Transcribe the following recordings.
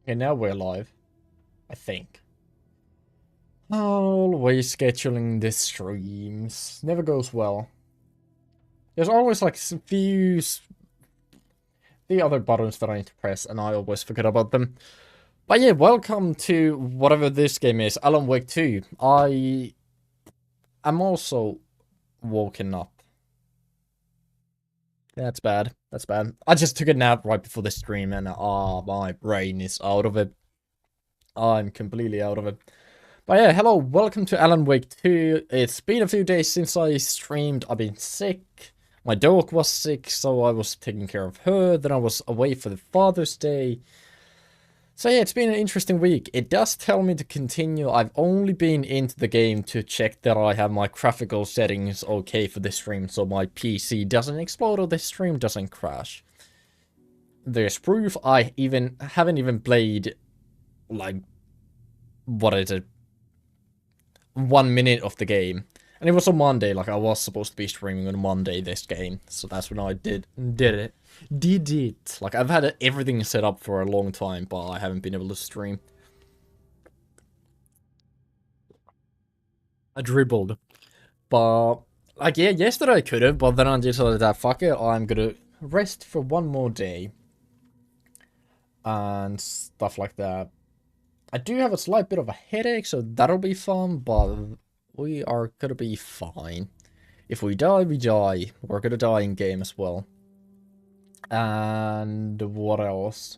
Okay, now we're live. I think. Always scheduling the streams. Never goes well. There's always like the other buttons that I need to press, and I always forget about them. But yeah, welcome to whatever this game is, Alan Wake 2. I am also woken up. That's bad. That's bad. I just took a nap right before the stream, and my brain is out of it. I'm completely out of it. But yeah, hello, welcome to Alan Wake 2. It's been a few days since I streamed. I've been sick. My dog was sick, so I was taking care of her. Then I was away for the Father's Day. So yeah, it's been an interesting week. It does tell me to continue. I've only been into the game to check that I have my graphical settings okay for this stream, so my PC doesn't explode or the stream doesn't crash. There's proof I haven't even played, like, what is it? 1 minute of the game. And it was on Monday, like I was supposed to be streaming on Monday this game. So that's when I did it. Did it. Like I've had everything set up for a long time, but I haven't been able to stream. I dribbled. But, like, yeah, yesterday I could have, but then I decided that, fuck it, I'm gonna rest for one more day. And stuff like that. I do have a slight bit of a headache, so that'll be fun, but we are gonna be fine. If we die, we die. We're gonna die in game as well. And what else?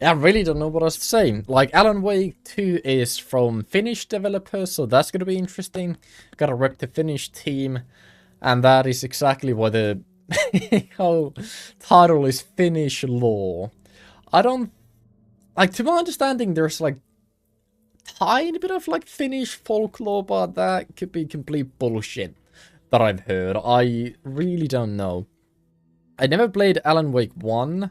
I really don't know what else to say. Like, Alan Wake 2 is from FINNISH developers, so that's gonna be interesting. Gotta rep the FINNISH team, and that is exactly why the whole title is FINNISH Law. I don't... Like, to my understanding, there's, like, tiny bit of, like, Finnish folklore, but that could be complete bullshit that I've heard. I really don't know. I never played Alan Wake 1,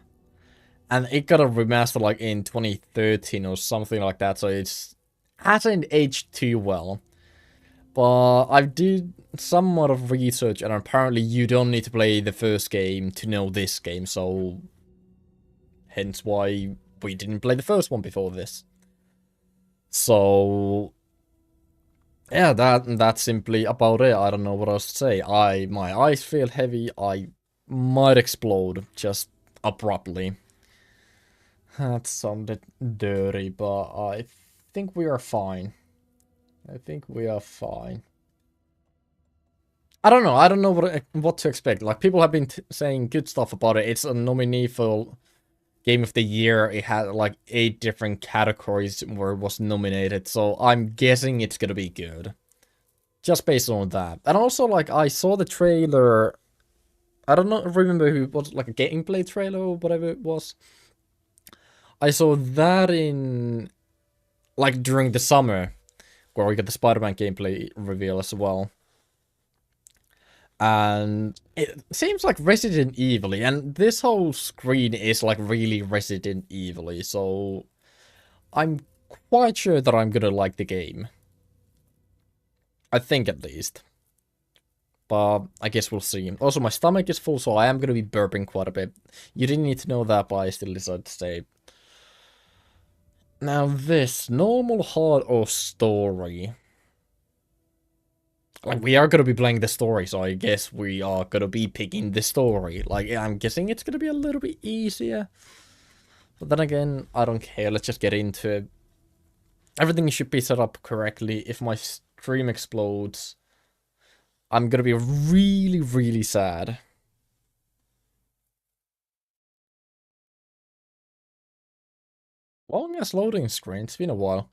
and it got a remaster, like, in 2013 or something like that, so it hasn't aged too well. But I did somewhat of research, and apparently you don't need to play the first game to know this game, so... Hence why we didn't play the first one before this. So, yeah, that's simply about it. I don't know what else to say. My eyes feel heavy. I might explode just abruptly. That sounded dirty, but I think we are fine. I think we are fine. I don't know. I don't know what to expect. Like, people have been saying good stuff about it. It's a nominee for Game of the Year. It had like 8 different categories where it was nominated, so I'm guessing it's gonna be good. Just based on that. And also, like, I saw the trailer. I don't know, remember who was like a gameplay trailer or whatever it was. I saw that in like during the summer, where we got the Spider-Man gameplay reveal as well. And it seems like Resident Evil-y, and this whole screen is like really Resident Evil-y, so I'm quite sure that I'm gonna like the game. I think at least. But I guess we'll see. Also, my stomach is full, so I am gonna be burping quite a bit. You didn't need to know that, but I still decided to say. Now this, normal, hard, or story? Like, we are gonna be playing the story, so I guess we are gonna be picking the story. Like, I'm guessing it's gonna be a little bit easier. But then again, I don't care, let's just get into it. Everything should be set up correctly. If my stream explodes, I'm gonna be really, really sad. Longest loading screen, it's been a while.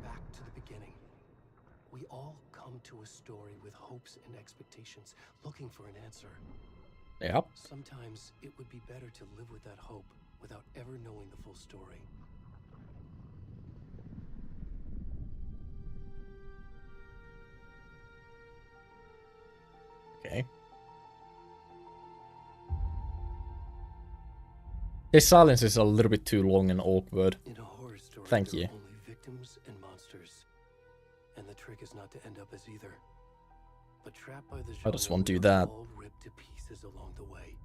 Back to the beginning. We all come to a story with hopes and expectations, looking for an answer. Yep. Sometimes it would be better to live with that hope without ever knowing the full story. Okay. His silence is a little bit too long and awkward. In a horror story, Thank there you. are only victims and monsters. And the trick is not to end up as either. But trapped by the genre, I just won't do we are that. all ripped to pieces along the way.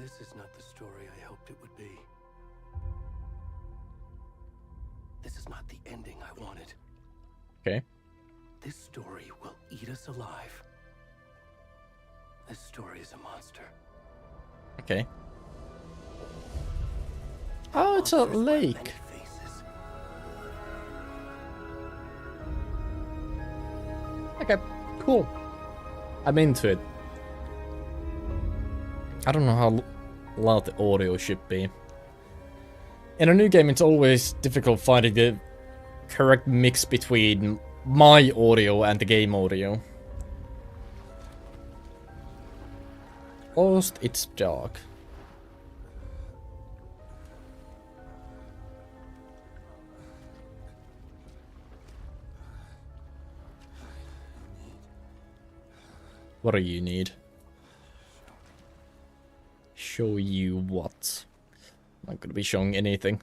This is not the story I hoped it would be. This is not the ending I wanted. Okay. This story will eat us alive. This story is a monster. Okay. Oh, it's a Monsters wear many lake. faces. Okay, cool. I'm into it. I don't know how loud the audio should be. In a new game, it's always difficult finding the correct mix between my audio and the game audio. Almost, it's dark. What do you need? Show you what? I'm not gonna be showing anything.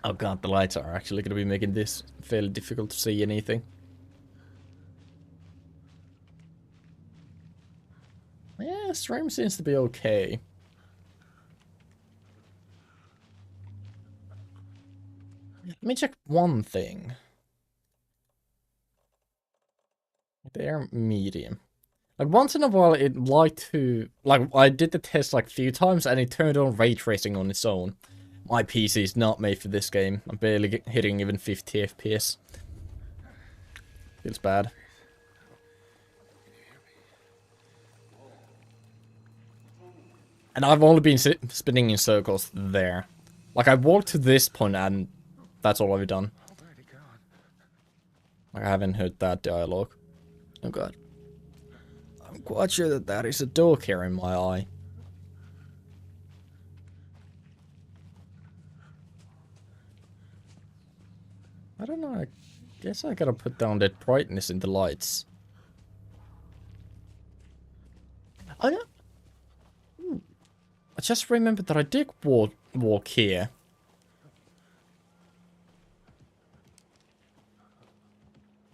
Oh god, the lights are actually gonna be making this fairly difficult to see anything. Yeah, stream seems to be okay. Let me check one thing. They're medium. Like, once in a while, it liked to... Like, I did the test, like, a few times, and it turned on ray tracing on its own. My PC is not made for this game. I'm barely hitting even 50 FPS. Feels bad. And I've only been spinning in circles there. Like, I walked to this point, and that's all I've done. Like, I haven't heard that dialogue. Oh god. I'm quite sure that that is a dog hair in my eye. I don't know, I guess I gotta put down that brightness in the lights. Oh yeah. I just remembered that I did walk here.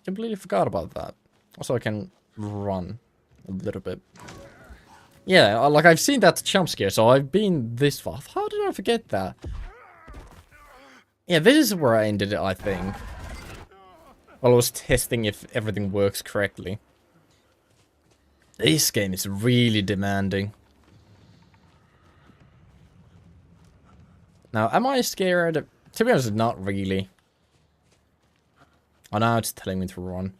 Completely forgot about that. Also, I can run a little bit. Yeah, like, I've seen that jump scare, so I've been this far. How did I forget that? Yeah, this is where I ended it, I think. While I was testing if everything works correctly. This game is really demanding. Now, am I scared? To be honest, not really. Oh, now it's telling me to run.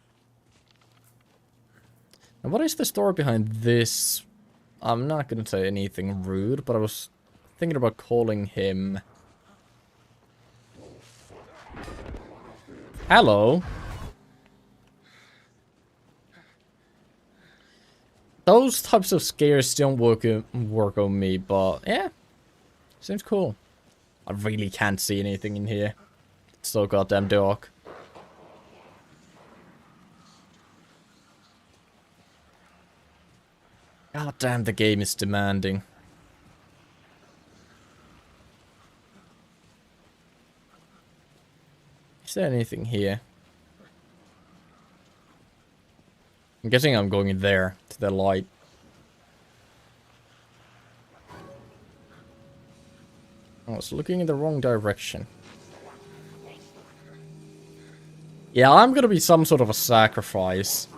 Now, what is the story behind this? I'm not gonna say anything rude, but I was thinking about calling him... Hello? Those types of scares don't work on me, but yeah. Seems cool. I really can't see anything in here. It's so goddamn dark. God damn, the game is demanding. Is there anything here? I'm guessing I'm going in there, to the light. I was looking in the wrong direction. Yeah, I'm gonna be some sort of a sacrifice.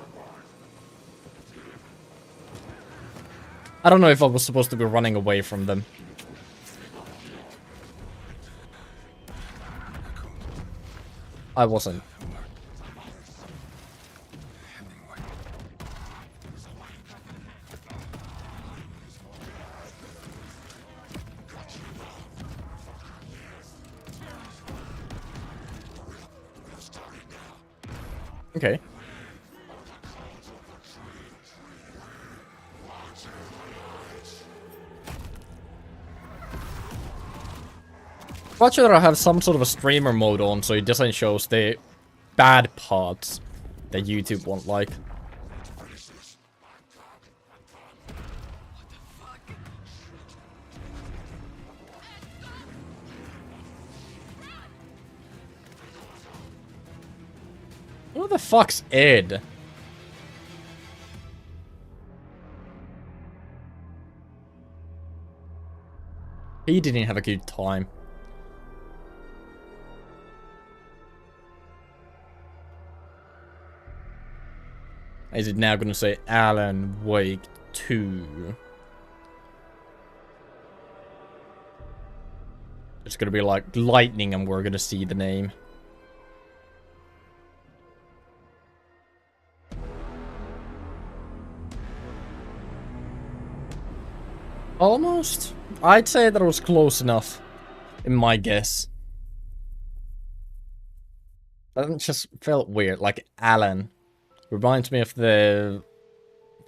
I don't know if I was supposed to be running away from them. I wasn't. Okay. Watch that I have some sort of a streamer mode on so it doesn't show the bad parts that YouTube won't like. Who the fuck's Ed? He didn't have a good time. Is it now gonna say Alan Wake 2? It's gonna be like lightning and we're gonna see the name. Almost. I'd say that was close enough, in my guess. That just felt weird, like Alan. Reminds me of the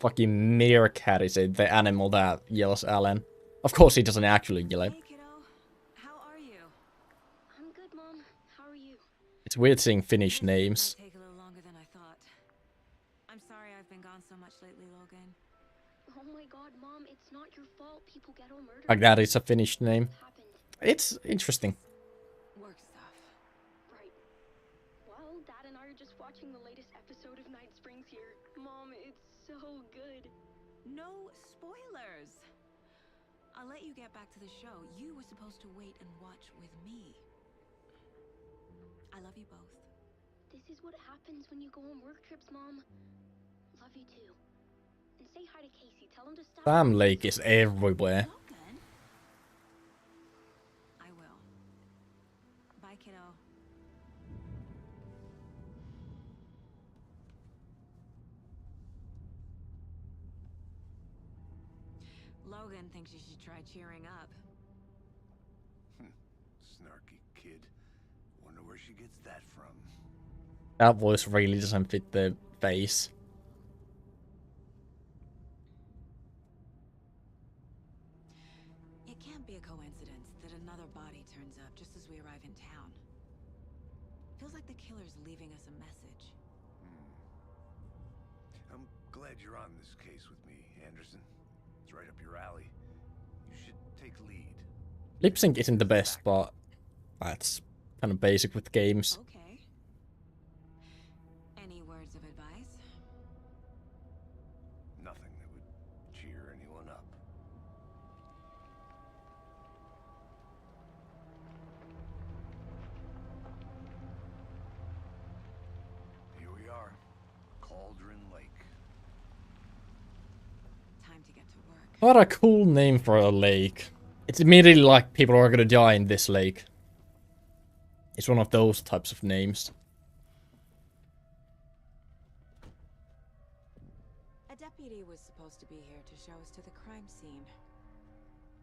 fucking meerkat, is it? The animal that yells Alan. Of course he doesn't actually yell it. Hey kiddo, how are you? I'm good, Mom. How are you? It's weird seeing Finnish This trip names. might take a little longer than I thought. I'm sorry I've been gone so much lately, Logan. Oh my god, Mom, it's not your fault people get all murdered. Like that is a Finnish name. What happened? It's interesting. Work stuff. Right. Well, Dad and I are just watching the latest episode of Night Springs here. Mom, it's so good. No spoilers! I'll let you get back to the show. You were supposed to wait and watch with me. I love you both. This is what happens when you go on work trips, Mom. Love you too. And say hi to Casey. Tell him to stop. Sam Lake is everywhere. Logan? I will. Bye, kiddo. Logan thinks you should try cheering up. Snarky kid. Wonder where she gets that from. That voice really doesn't fit the face. It can't be a coincidence that another body turns up just as we arrive in town. Feels like the killer's leaving us a message. I'm glad you're on this case with me, Anderson. It's right up your alley. You should take lead. Lip sync isn't the best, but that's kind of basic with games. Okay. Any words of advice? Nothing that would cheer anyone up. Here we are. Cauldron Lake. Time to get to work. What a cool name for a lake. It's immediately like people are gonna die in this lake. It's one of those types of names. A deputy was supposed to be here to show us to the crime scene.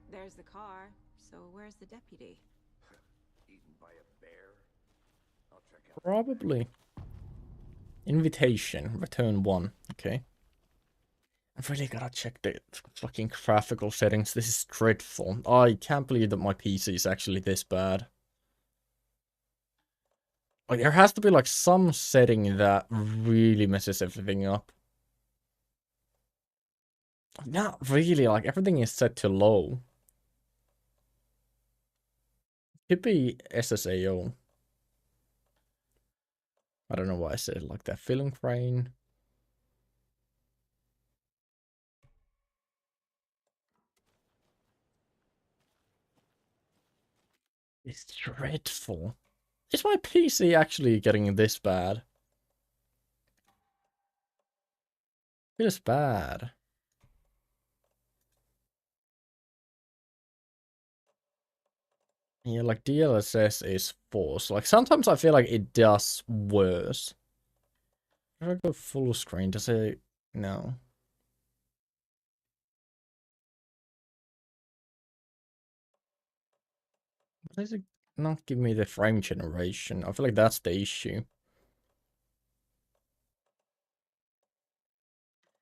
There's the car, so where's the deputy? Eaten by a bear. I'll check out. Probably. Invitation. Return 1. Okay. I've really gotta check the fucking graphical settings. This is dreadful. I can't believe that my PC is actually this bad. Like, there has to be, like, some setting that really messes everything up. Not really, like, everything is set to low. Could be SSAO. I don't know why I said it like that. Film frame. It's dreadful. Is my PC actually getting this bad? Feels bad. Yeah, like DLSS is forced. Like sometimes I feel like it does worse. If I go full screen, does it? No. Why does it not give me the frame generation? I feel like that's the issue.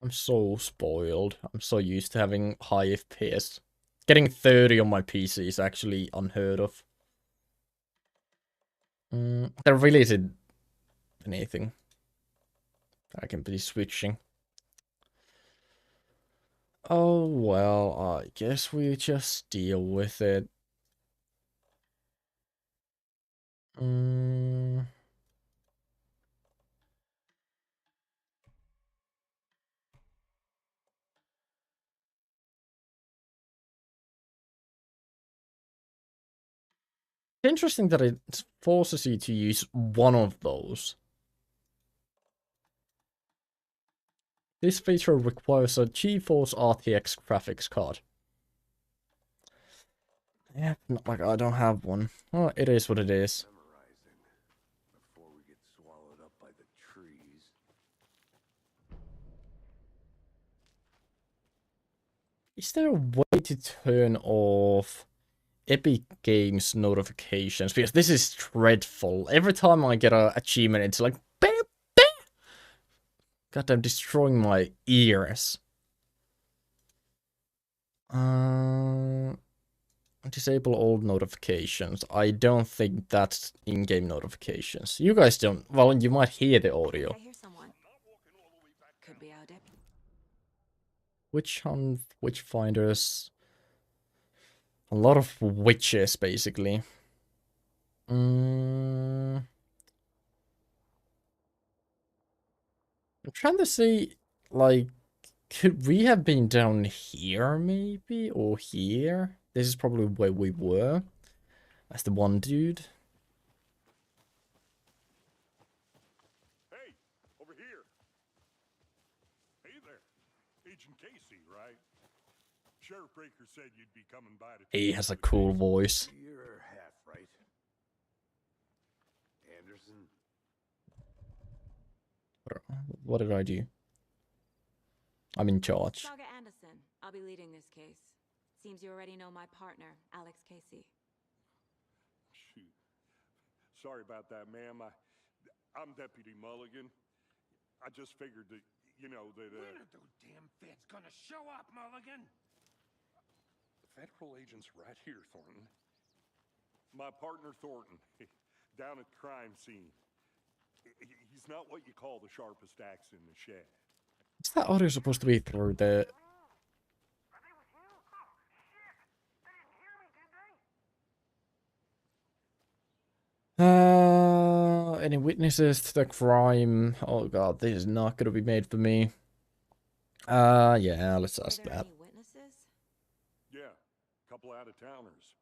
I'm so spoiled. I'm so used to having high FPS. Getting 30 on my PC is actually unheard of. There really isn't anything I can be switching. Oh well, I guess we just deal with it. interesting that it forces you to use one of those. This feature requires a GeForce RTX graphics card. Yeah, not like I don't have one. Oh, it is what it is. Before we get swallowed up by the trees. Is there a way to turn off Epic Games notifications? Because this is dreadful. Every time I get an achievement, it's like, bam, bam! Goddamn, destroying my ears. Disable all notifications. I don't think that's in-game notifications. You guys don't. Well, you might hear the audio. I hear someone. Could be our deputy. Witch hunt, witch finders. A lot of witches, basically. I'm trying to see, like, could we have been down here, maybe? Or here? This is probably where we were. That's the one dude. Hey, over here. Hey there. Agent Casey, right? Sheriff Breaker said you'd be coming by to... He has a cool voice. You're half right. Anderson. What did I do? I'm in charge. Saga Anderson. I'll be leading this case. Seems you already know my partner, Alex Casey. Shoot. Sorry about that, ma'am. I'm Deputy Mulligan. I just figured that, you know, that... When are those damn feds gonna show up, Mulligan? The federal agent's right here, Thornton. My partner, Thornton, down at the crime scene. He's not what you call the sharpest axe in the shed. Is that audio supposed to be through the... Any witnesses to the crime? Oh god, this is not gonna be made for me. Yeah, let's ask Are there that. any witnesses? Yeah, a couple out-of-towners.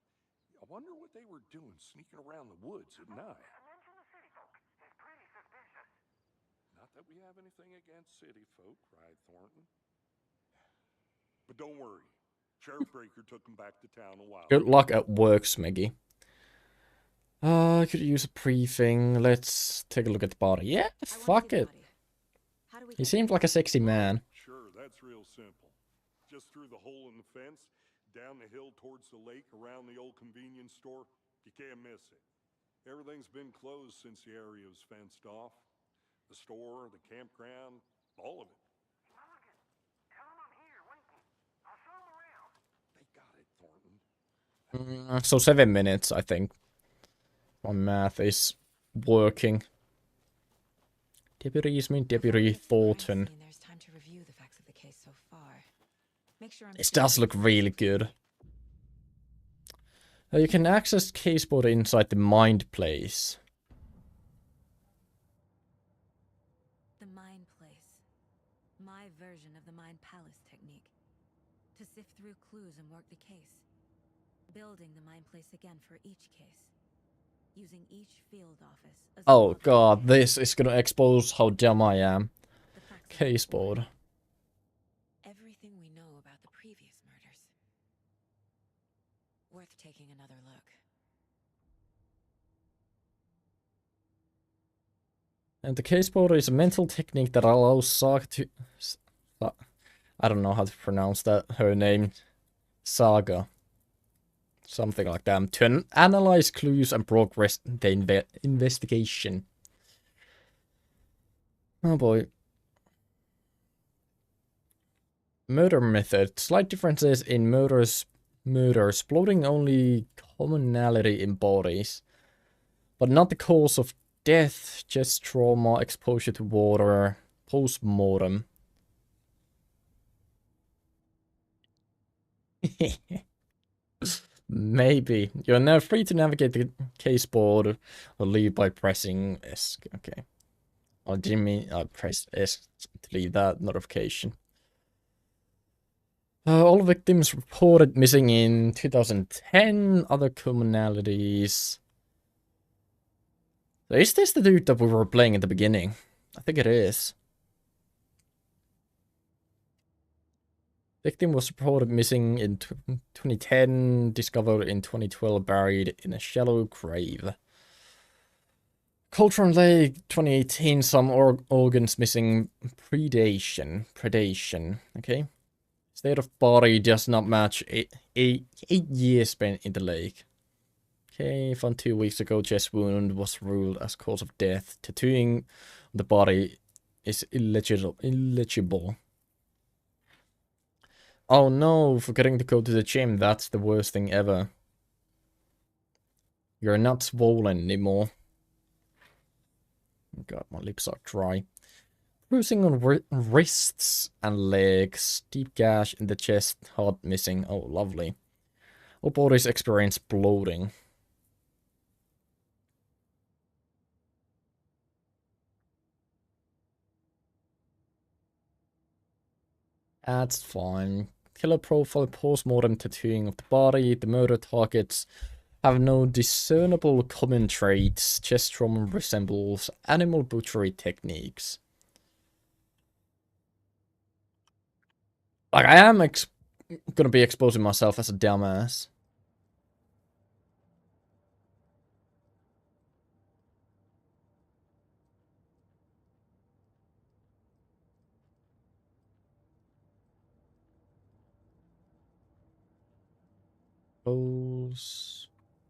I wonder what they were doing sneaking around the woods at night. Not that we have anything against city folk, cried Thornton. But don't worry. Sheriff Breaker took them back to town a while Good ago. luck at work, Smeggy. I could use a briefing. Let's take a look at the body. Yeah, fuck it. How do we He get seemed there? like a sexy man. Sure, that's real simple. Just through the hole in the fence, down the hill towards the lake, around the old convenience store. You can't miss it. Everything's been closed since the area was fenced off. The store, the campground, all of it. Mulligan, tell him I'm here waiting. I'll show him around. They got it, Thornton. So 7 minutes, I think. My math is working. Deputy Thornton. There's time to review the facts of the case so far. Make sure I'm This does look really good. You can access caseboard inside the Mind Place. The Mind Place. My version of the Mind Palace technique. To sift through clues and work the case. Building the Mind Place again for each case. Using each field office as a Oh model. god, this is gonna expose how dumb I am. The facts of Caseboard. everything we know about the previous murders. Worth taking another look. And the caseboard is a mental technique that allows Saga to... I don't know how to pronounce that, her name. Saga. Something like that. To analyze clues and progress the investigation. Oh boy. Murder method. Slight differences in murders, exploiting only commonality in bodies. But not the cause of death, just trauma, exposure to water, post-mortem. Maybe. You're now free to navigate the caseboard or leave by pressing S. Okay. Oh, didn't mean I pressed S to leave that notification. All victims reported missing in 2010. Other commonalities. So is this the dude that we were playing at the beginning? I think it is. Victim was reported missing in 2010, discovered in 2012, buried in a shallow grave. Coltrane Lake, 2018, some organs missing. Predation, okay. State of body does not match 8 years spent in the lake. Okay, found 2 weeks ago, chest wound was ruled as cause of death. Tattooing the body is illegible. Oh no, forgetting to go to the gym, that's the worst thing ever. You're not swollen anymore. God, my lips are dry. Bruising on wrists and legs. Deep gash in the chest, heart missing. Oh, lovely. All bodies experience bloating. That's fine. Killer profile, post-mortem tattooing of the body. The murder targets have no discernible common traits. Chest trauma resembles animal butchery techniques. Like, I am gonna be exposing myself as a dumbass.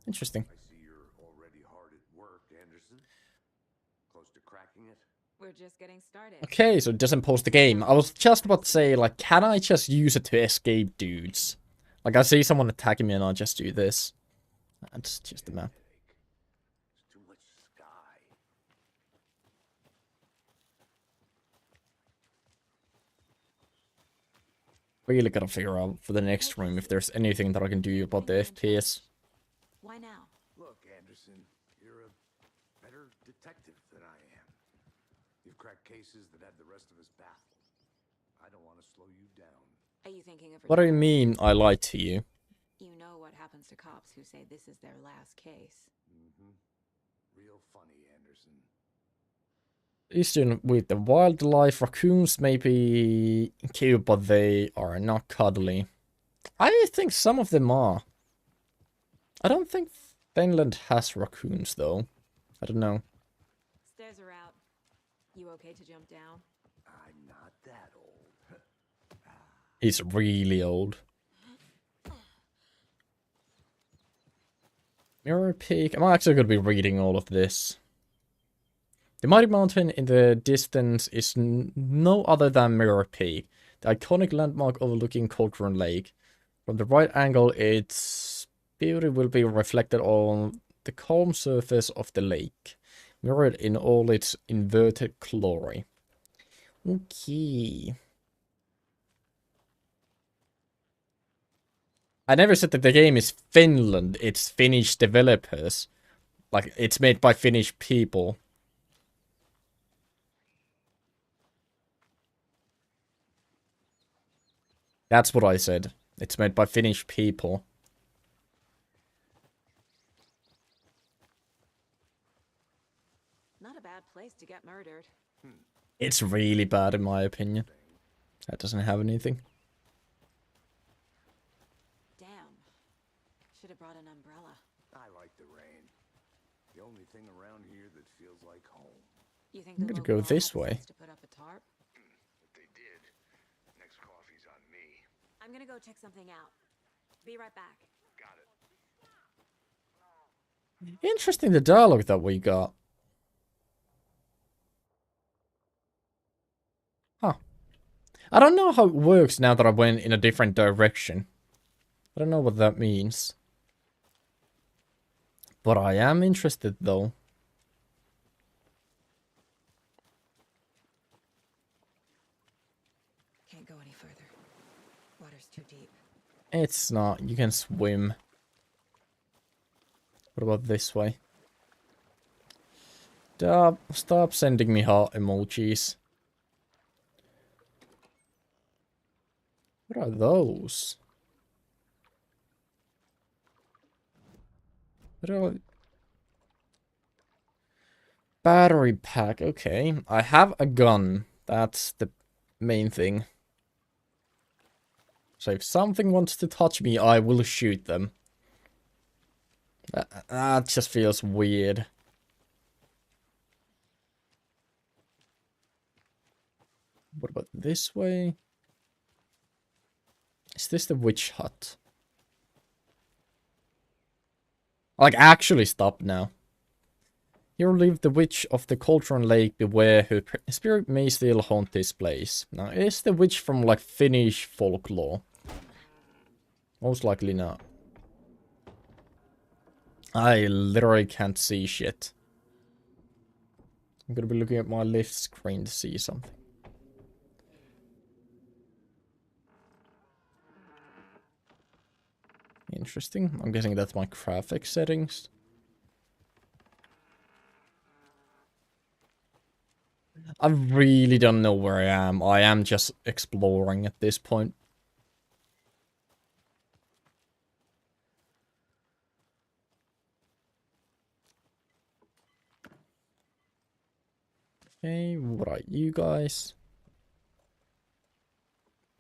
Interesting. I see you're already hard at work, Anderson. Close to cracking it? We're just getting started. Okay, so it doesn't pause the game. I was just about to say, like, can I just use it to escape dudes? Like, I see someone attacking me and I'll just do this. That's just the map. It's too much sky. Really gotta figure out for the next room if there's anything that I can do about the FPS. Why now? Look, Anderson, you're a better detective than I am. You've cracked cases that had the rest of us baffled. I don't want to slow you down. Are you thinking of? What do you mean I lied to you? You know what happens to cops who say this is their last case. Real funny, Anderson. Eastern with the wildlife, raccoons may be cute, but they are not cuddly. I think some of them are. I don't think Finland has raccoons, though. I don't know. Stairs are out. You okay to jump down? I'm not that old. He's really old. Mirror Peak. I'm actually going to be reading all of this. The mighty mountain in the distance is no other than Mirror Peak, the iconic landmark overlooking Coltrane Lake. From the right angle, its beauty will be reflected on the calm surface of the lake, mirrored in all its inverted glory. Okay. I never said that the game is Finland. It's Finnish developers. Like, it's made by Finnish people. That's what I said. It's made by Finnish people. Not a bad place to get murdered. It's really bad in my opinion. That doesn't have anything. Damn. Should have brought an umbrella. I like the rain. The only thing around here that feels like home. You think I'm the gonna local go law this had way. sense to put up a tarp? If they did, next coffee's on me. I'm gonna go check something out. Be right back. Got it. Interesting the dialogue that we got. Huh. I don't know how it works now that I went in a different direction. I don't know what that means. But I am interested though. Can't go any further. Water's too deep. It's not. You can swim. What about this way? Stop sending me heart emojis. What are those? What are... battery pack. Okay, I have a gun. That's the main thing. So if something wants to touch me, I will shoot them. That just feels weird. What about this way? Is this the witch hut? Like, actually stop now. Here live the witch of the Cauldron Lake, beware, her spirit may still haunt this place. Now, is the witch from, like, Finnish folklore? Most likely not. I literally can't see shit. I'm gonna be looking at my left screen to see something. Interesting. I'm guessing that's my graphics settings. I really don't know where I am. I am just exploring at this point. Okay, what are you guys?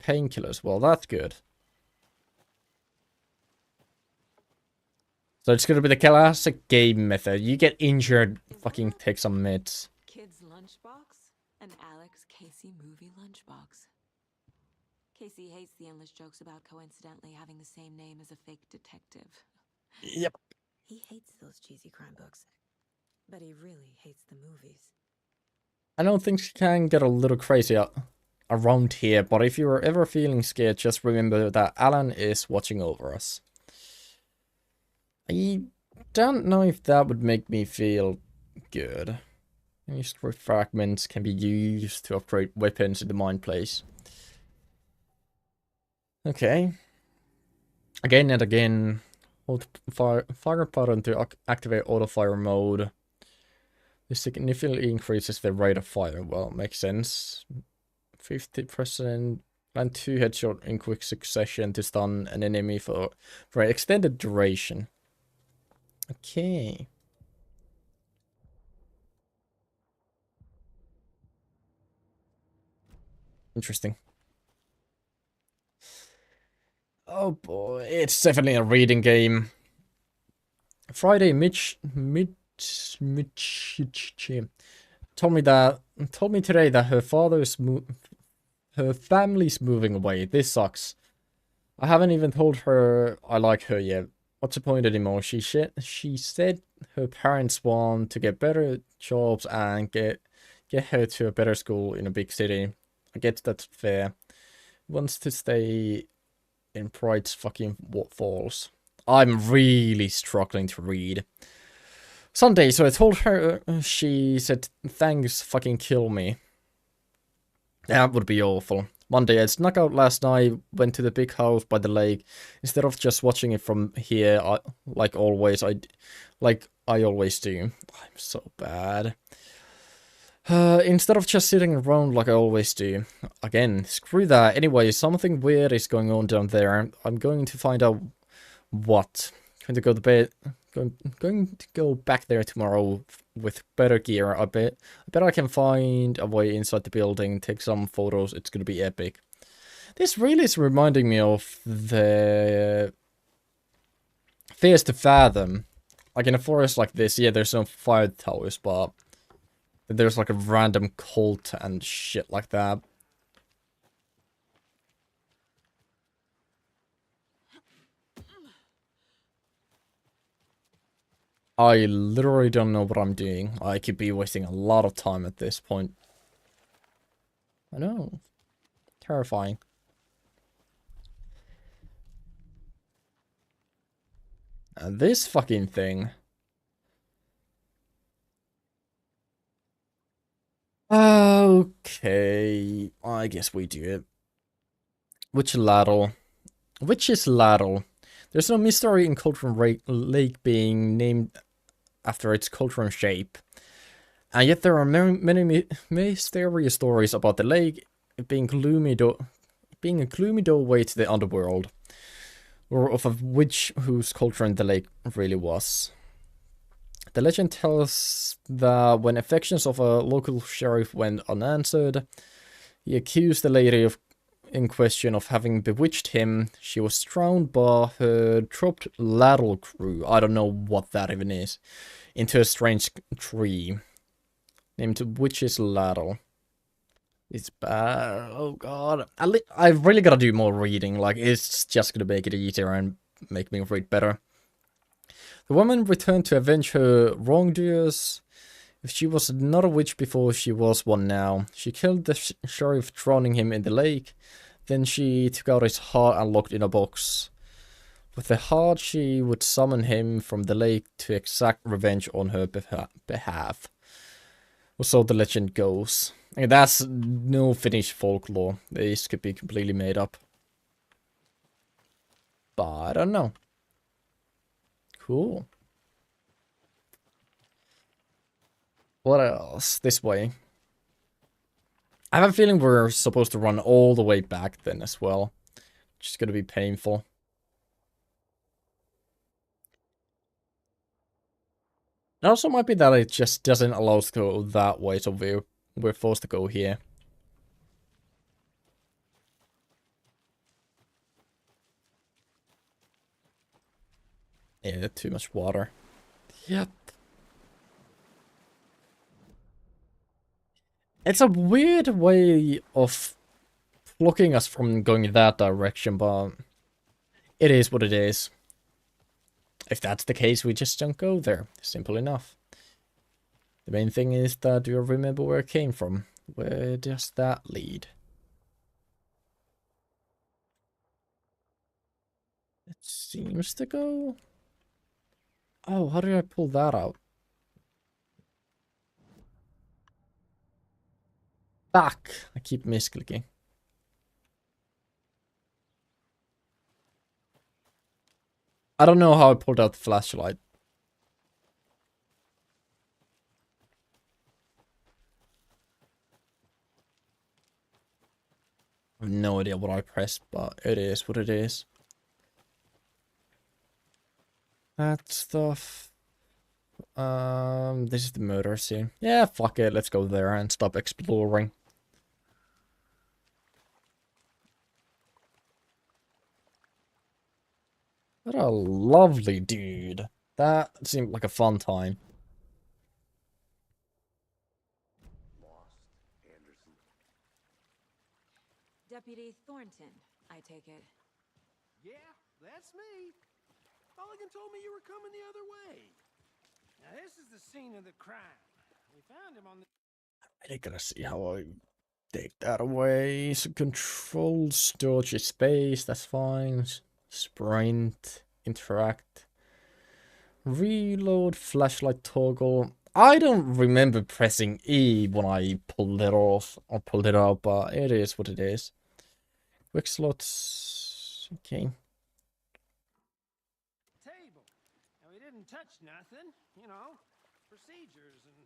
Painkillers. Well, that's good. So it's gonna be the classic game method. You get injured, fucking take some meds. Kid's lunchbox? An Alex Casey movie lunchbox. Casey hates the endless jokes about coincidentally having the same name as a fake detective. Yep. He hates those cheesy crime books, but he really hates the movies. I know things can get a little crazy around here, but if you are ever feeling scared, just remember that Alan is watching over us. I don't know if that would make me feel good. Any screw fragments can be used to upgrade weapons in the mine place. Okay. Again and again, hold fire button to activate auto fire mode. This significantly increases the rate of fire. Well, makes sense. 50%. Land 2 headshot in quick succession to stun an enemy for an extended duration. Okay. Interesting. Oh boy, it's definitely a reading game. Friday, Mitch told me today that her family's moving away. This sucks. I haven't even told her I like her yet. What's the point anymore? She said her parents want to get better jobs and get her to a better school in a big city. I guess that's fair. Wants to stay in Pride's fucking Falls. I'm really struggling to read. Sunday, so I told her, she said, thanks, fucking kill me. That would be awful. Monday, I snuck out last night, went to the big house by the lake. Instead of just watching it from here, like I always do. I'm so bad. Instead of just sitting around like I always do. Again, screw that. Anyway, something weird is going on down there. I'm going to find out what. Going to go to bed. Going to go back there tomorrow with better gear. I bet I can find a way inside the building, take some photos. It's gonna be epic. This really is reminding me of the Fears to Fathom. Like in a forest like this, yeah, there's no fire towers, but there's like a random cult and shit like that. I literally don't know what I'm doing. I could be wasting a lot of time at this point. I know. Terrifying. And this fucking thing. Okay. I guess we do it. Which ladle? Which is ladle? There's no mystery in Cauldron Lake being named after its cauldron shape. And yet there are many mysterious stories about the lake being a gloomy doorway to the underworld. Or of a witch whose cauldron the lake really was. The legend tells that when affections of a local sheriff went unanswered, he accused the lady in question of having bewitched him. She was drowned by her dropped lateral crew, I don't know what that even is, into a strange tree named Witch's Ladle. It's bad. Oh god. I've really gotta do more reading. Like, it's just gonna make it easier and make me read better. The woman returned to avenge her wrongdoers. If she was not a witch before, she was one now. She killed the sheriff, drowning him in the lake. Then she took out his heart and locked in a box. With the heart, she would summon him from the lake to exact revenge on her behalf. Or so the legend goes. And that's no Finnish folklore. This could be completely made up. But I don't know. Cool. What else? This way. I have a feeling we're supposed to run all the way back then as well. Which is going to be painful. It also might be that it just doesn't allow us to go that way, so we're forced to go here. Yeah, too much water. Yep. It's a weird way of blocking us from going that direction, but it is what it is. If that's the case, we just don't go there. Simple enough. The main thing is that you remember where it came from. Where does that lead? It seems to go... Oh, how did I pull that out? Back! I keep misclicking. I don't know how I pulled out the flashlight. I have no idea what I pressed, but it is what it is. That stuff. This is the murder scene. Yeah, fuck it, let's go there and stop exploring. What a lovely dude. That seemed like a fun time. Deputy Thornton, I take it. Yeah, that's me. Mulligan told me you were coming the other way. Now this is the scene of the crime. We found him on the... I really gotta see how I take that away. So control storage space, that's fine. Sprint, interact. Reload, flashlight toggle. I don't remember pressing E when I pulled it off or pulled it out, but it is what it is. Quick slots. Okay. table. And we didn't touch nothing, you know, procedures and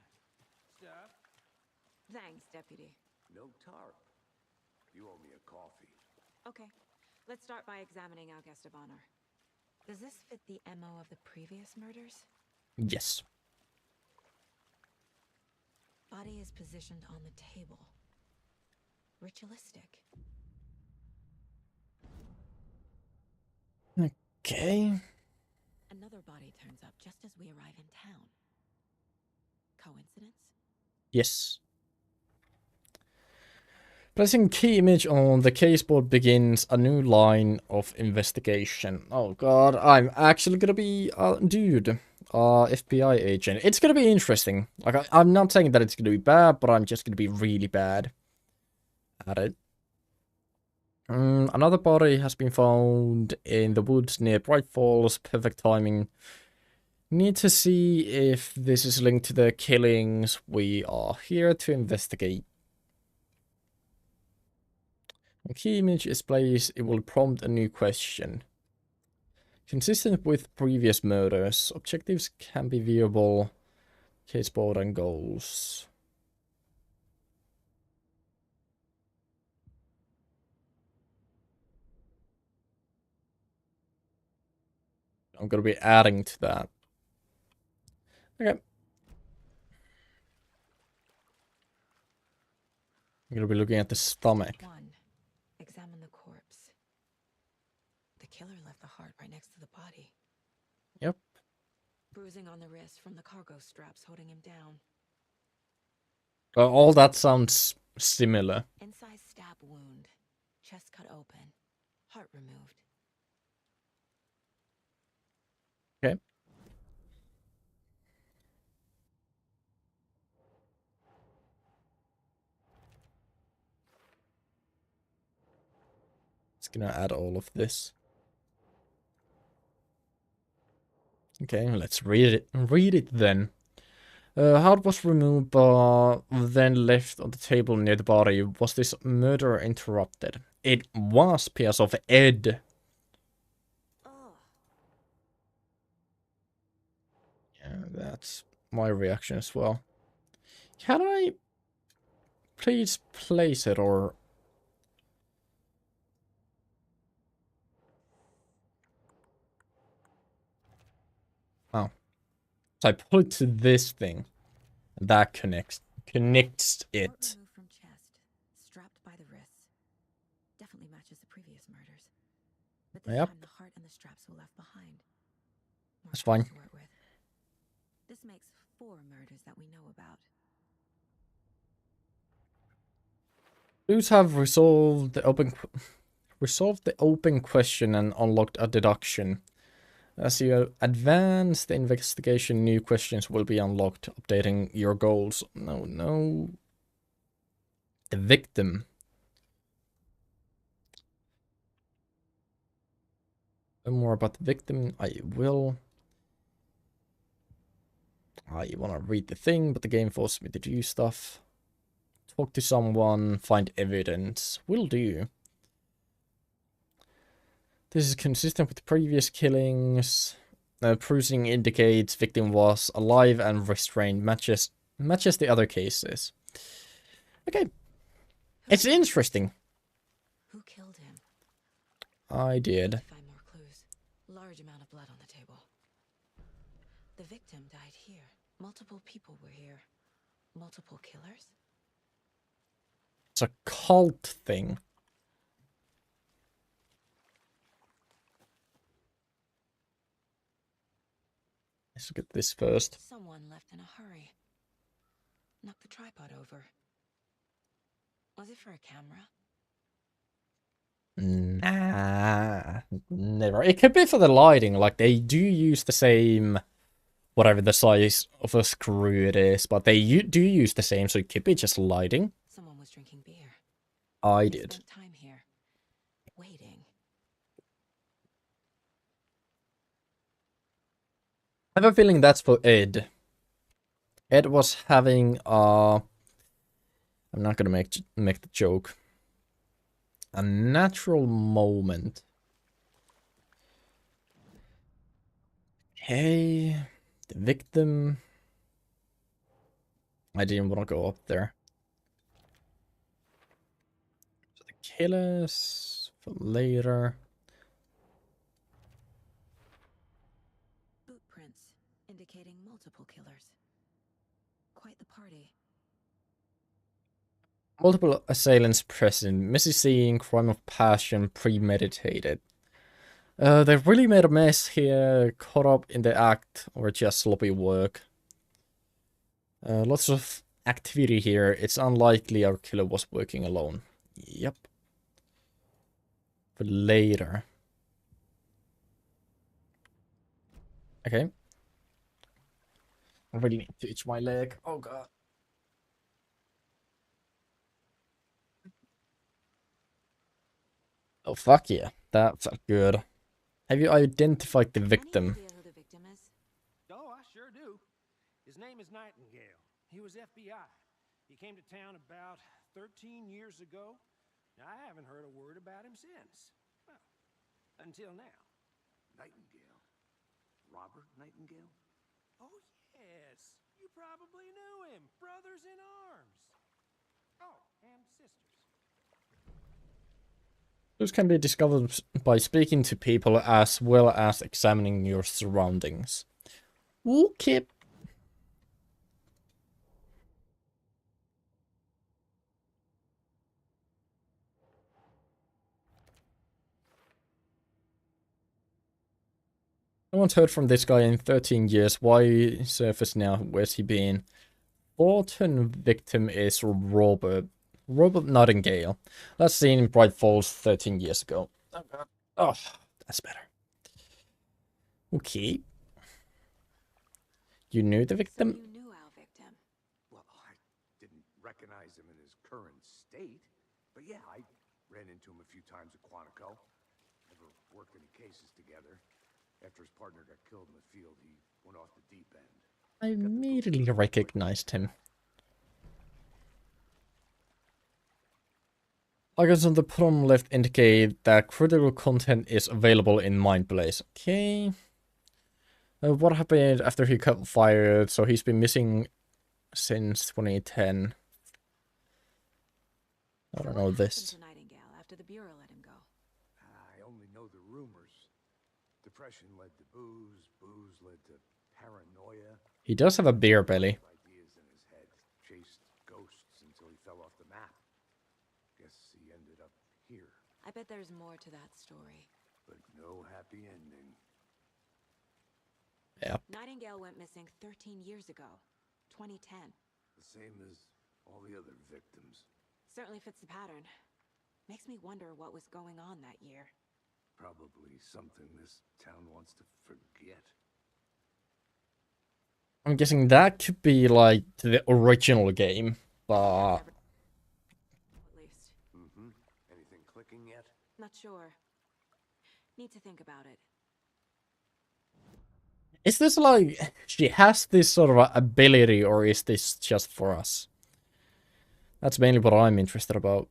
stuff. Thanks, Deputy. No tarp. You owe me a coffee. Okay, let's start by examining our guest of honor. Does this fit the MO of the previous murders? Yes. Body is positioned on the table. Ritualistic. Okay. Another body turns up just as we arrive in town. Coincidence? Yes. Placing key image on the caseboard begins a new line of investigation. Oh god, I'm actually gonna be dude. FBI agent. It's gonna be interesting. Like, I'm not saying that it's gonna be bad, but I'm just gonna be really bad at it. Another body has been found in the woods near Bright Falls. Perfect timing. Need to see if this is linked to the killings. We are here to investigate. When key image is placed, it will prompt a new question. Consistent with previous murders, objectives can be viewable, caseboard and goals. I'm gonna be adding to that. Okay. I'm gonna be looking at the stomach. 1. Examine the corpse. The killer left the heart right next to the body. Yep. Bruising on the wrist from the cargo straps holding him down. All that sounds similar. Inside stab wound. Chest cut open. Heart removed. Okay. Just gonna add all of this. Okay, let's read it. Read it then. Heart was removed, but then left on the table near the body. Was this murder interrupted? It was because of Ed. Oh. Yeah, that's my reaction as well. Can I please place it or... Oh. So I pull it to this thing. That connects it. Heart removed from chest. Strapped by the wrists. Definitely matches the previous murders. But this Yep. time the heart and the straps were left behind. More That's fine. clues to work with. This makes 4 murders that we know about. Clues have resolved the open question and unlocked a deduction. As you advance the investigation, new questions will be unlocked, updating your goals. No. The victim. Learn more about the victim. I will. I want to read the thing, but the game forces me to do stuff. Talk to someone, find evidence. Will do. This is consistent with previous killings. Bruising indicates victim was alive and restrained. Matches the other cases. Okay. It's interesting. Who killed him? I did. Find more clues. Large amount of blood on the table. The victim died here. Multiple people were here. Multiple killers? It's a cult thing. Let's look at this first. Someone left in a hurry. Knocked the tripod over. Was it for a camera? Nah, never. It could be for the lighting. Like, they do use the same, whatever the size of a screw it is, but they do use the same, so it could be just lighting. Someone was drinking beer. I They did. spent time here. Waiting. I have a feeling that's for Ed. Ed was having I'm not gonna make the joke. A natural moment. Okay, the victim. I didn't want to go up there. So the killers for later. Boot prints indicating multiple killers. Quite the party. Multiple assailants present. Messy scene, crime of passion, premeditated. They really made a mess here, caught up in the act, or just sloppy work. Lots of activity here. It's unlikely our killer was working alone. Yep. For later. Okay. I really need to itch my leg. Oh god. Oh fuck yeah. That felt good. Have you identified the victim? Any idea who the victim is? Oh, I sure do. His name is Nightingale. He was FBI. He came to town about 13 years ago. I haven't heard a word about him since. Well, until now. Nightingale? Robert Nightingale? Oh, yes. You probably knew him. Brothers in arms. Oh, and sisters. Those can be discovered by speaking to people as well as examining your surroundings. Okay. No one's heard from this guy in 13 years. Why surface now? Where's he been? Thornton victim is Robert. Robert Nightingale. Last seen in Bright Falls 13 years ago. Oh, that's better. Okay. You knew the So victim? you knew our victim. Well, I didn't recognize him in his current state, but yeah, I ran into him a few times at Quantico. Never worked any cases together. After his partner got killed in the field, he went off the deep end. I immediately recognized him. Icons on the bottom left indicate that critical content is available in Mindblaze. Okay. What happened after he got fired? So he's been missing since 2010. I don't know What this. happened to Nightingale after the Bureau let him go? I only know the rumors. Depression led to booze, booze led to paranoia. He does have a beer belly. Ideas in his head, chased ghosts until he fell off the map. Guess he ended up here, I bet there's more to that story. but no happy ending. Yeah. Nightingale went missing 13 years ago, 2010. The same as all the other victims. Certainly fits the pattern. Makes me wonder what was going on that year. Probably something this town wants to forget. I'm guessing that could be like the original game, but At least. Anything clicking yet? Not sure. Need to think about it. is this like she has this sort of ability, or is this just for us? That's mainly what I'm interested about.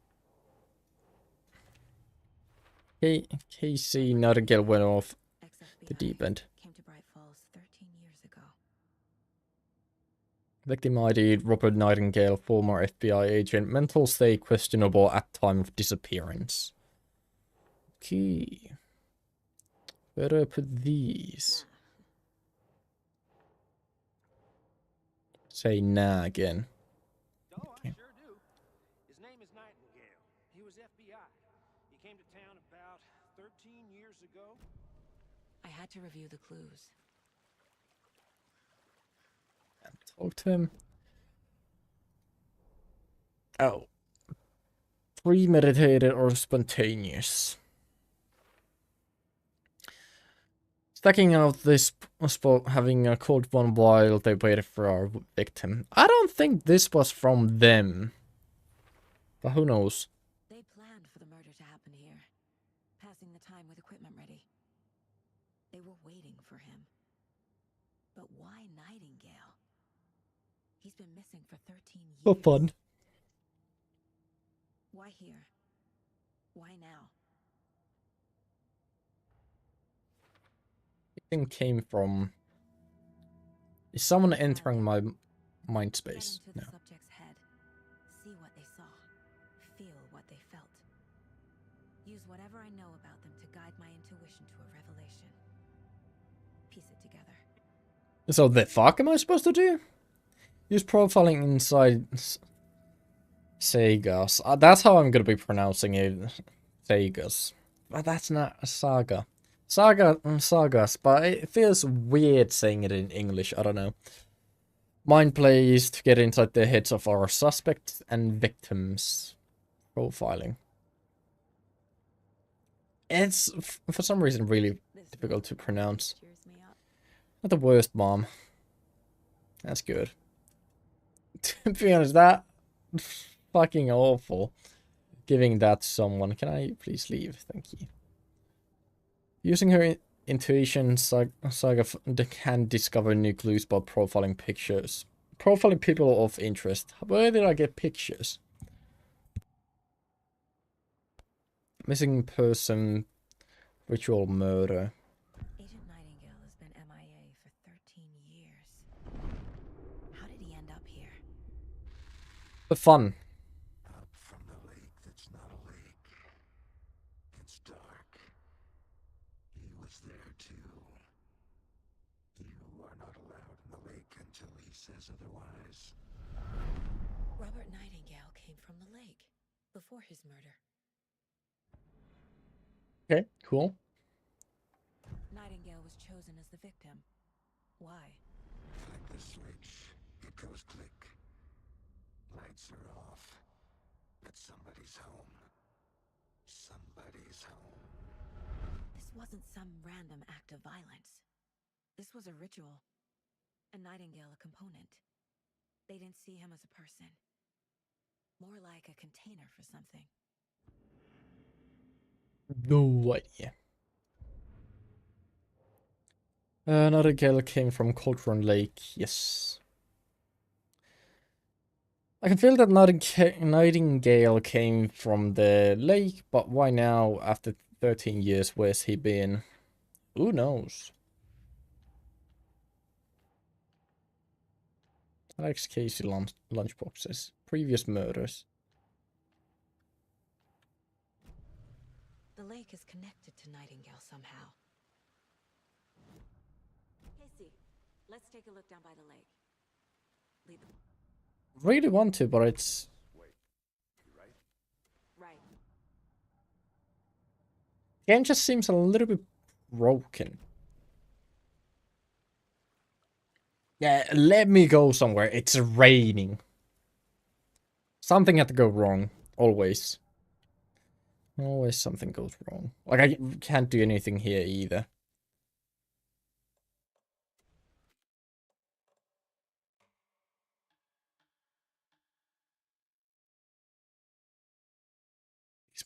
Casey Nightingale went off the deep end. Came to Bright Falls 13 years ago. Victim ID Robert Nightingale, former FBI agent. Mental state questionable at time of disappearance. Okay. Where do I put these? Say nah again. Oh, I sure do. His name is Nightingale. He was FBI. He came to town about 13 years ago. I had to review the clues. Talk to him. Oh. Premeditated or spontaneous. Stacking out this spot, having a cold one while they waited for our victim. I don't think this was from them. But who knows? They planned for the murder to happen here, passing the time with equipment ready. They were waiting for him. But why Nightingale? He's been missing for 13 years. For fun. Why here? Why now? Thing came from. Is someone entering my mind Get space? into No. the subject's head. See what they saw. Feel what they felt. Use whatever I know about them to guide my intuition to a revelation. Piece it together. So the fuck am I supposed to do? Use profiling inside Sagas. That's how I'm gonna be pronouncing it. Sagas. But that's not a saga. Sagas, but it feels weird saying it in English. I don't know. Mind plays to get inside the heads of our suspects and victims. Profiling. It's, for some reason, really This difficult to pronounce. cheers me up. Not the worst, Mom. That's good. To be honest, that fucking awful. Giving that to someone. Can I please leave? Thank you. Using her intuition, Saga can discover new clues by profiling pictures. Profiling people of interest. Where did I get pictures? Missing person, ritual murder. Agent Nightingale has been MIA for 13 years. How did he end up here? For fun. Up from the lake that's not a lake. It's dark. He was there too. You are not allowed in the lake until he says otherwise. Robert Nightingale came from the lake before his murder. Okay, cool. Nightingale was was chosen as the victim. Why? Flick the switch. It goes click. Lights are off. But somebody's home. Somebody's home. This wasn't some random act of violence. This was a ritual. A Nightingale a component. They didn't see him as a person. More like a container for something. No idea. Nightingale came from Cauldron Lake, yes. I can feel that Nightingale came from the lake, but why now, after 13 years, where's he been? Who knows? Alex Casey lunchboxes. Previous murders. The lake is connected to Nightingale somehow. Casey, let's take a look down by the lake. Lead the... Really want to, but it's... Wait, you right? Right. The game just seems a little bit broken. Yeah, let me go somewhere. It's raining. Something had to go wrong. Always. Always something goes wrong. Like, I can't do anything here either.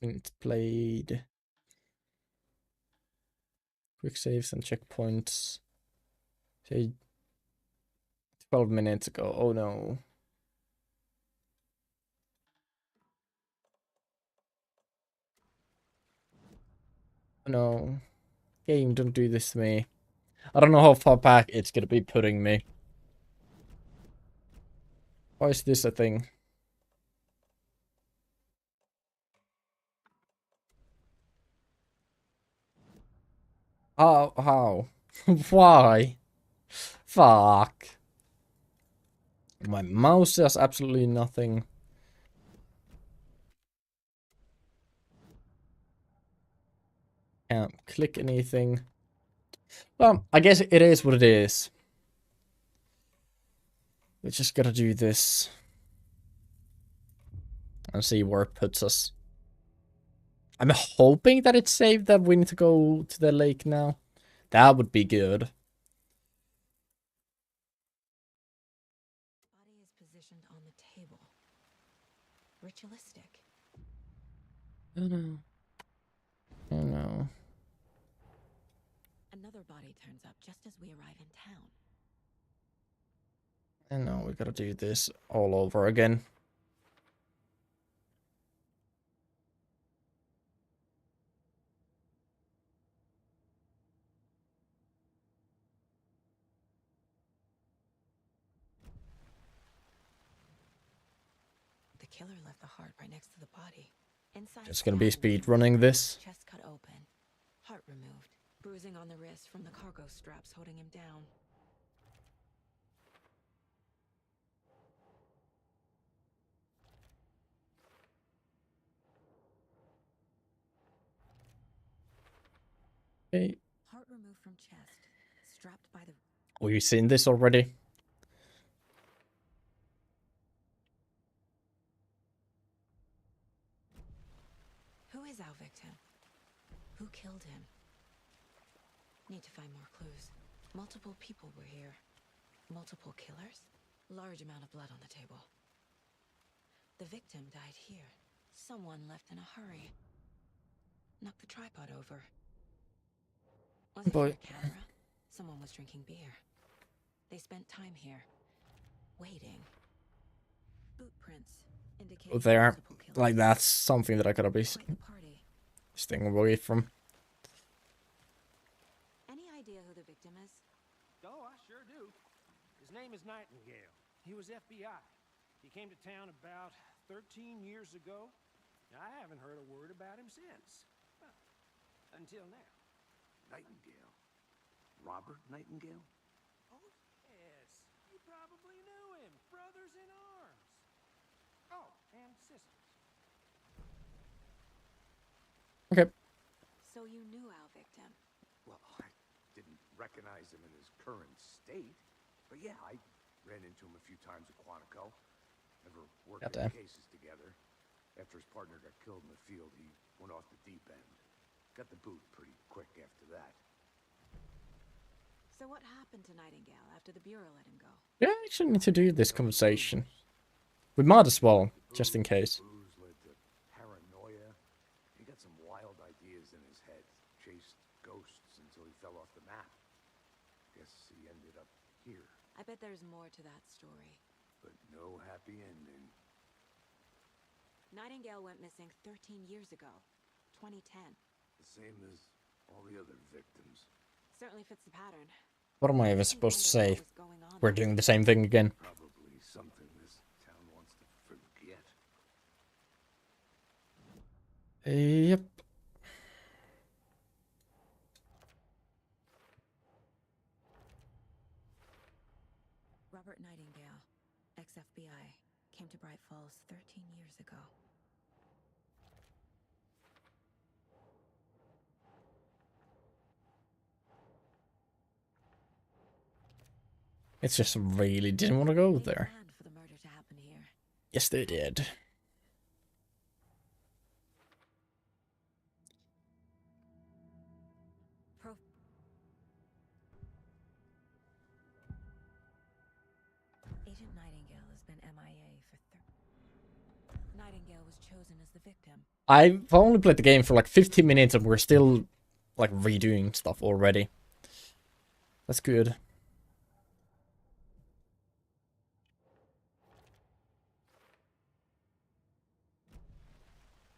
Minutes played. Quick saves and checkpoints. Say 12 minutes ago. Oh no. No. Game, don't do this to me. I don't know how far back it's gonna be putting me. Why is this a thing? How? Why? Fuck. My mouse does absolutely nothing. Can't click anything. Well, I guess it is what it is. We just gotta do this. And see where it puts us. I'm hoping that it's saved that we need to go to the lake now. That would be good. Body is positioned on the table. Ritualistic. Oh no. Oh no. Another body turns up just as we arrive in town. And now we gotta do this all over again. The killer left the heart right next to the body. Inside Just gonna be speed running this. chest cut open, heart removed, bruising on the wrist from the cargo straps holding him down. Okay. Heart removed from chest, strapped by the... Oh, you seen this already? Who is our victim? Who killed him? Need to find more clues. Multiple people were here. Multiple killers? Large amount of blood on the table. The victim died here. Someone left in a hurry. Knocked the tripod over. Was it for Boy. a camera? Someone was drinking beer. They spent time here, waiting. Boot prints indicate There. multiple killers. Like, that's something that I gotta be Quite the party. staying away from. Any idea who the victim is? Oh, I sure do. His name is Nightingale. He was FBI. He came to town about 13 years ago. I haven't heard a word about him since. Well, until now. Nightingale? Robert Nightingale? Oh, yes. You probably knew him. Brothers in arms. Oh, and sisters. Okay. So you knew our victim. Well, I didn't recognize him in his current state, but yeah, I ran into him a few times at Quantico. Never worked any cases together. After his partner got killed in the field, he went off the deep end. Got the boot pretty quick after that. So what happened to Nightingale after the Bureau let him go? Yeah, I actually need to do this conversation. We might as well, just in case. Booze led to paranoia. He got some wild ideas in his head. Chased ghosts until he fell off the map. Guess he ended up here. I bet there's more to that story. But no happy ending. Nightingale went missing 13 years ago. 2010. The same as all the other victims. Certainly fits the pattern. What am I even supposed to say? We're doing the same thing again. Probably something this town wants to forget. Yep. Robert Nightingale, ex-FBI, came to Bright Falls 13 years ago. It's just really didn't want to go there. They planned for the murder to happen here. Yes, they did. Agent Nightingale has been MIA for Nightingale was chosen as the victim. I've only played the game for like 15 minutes and we're still like redoing stuff already. That's good.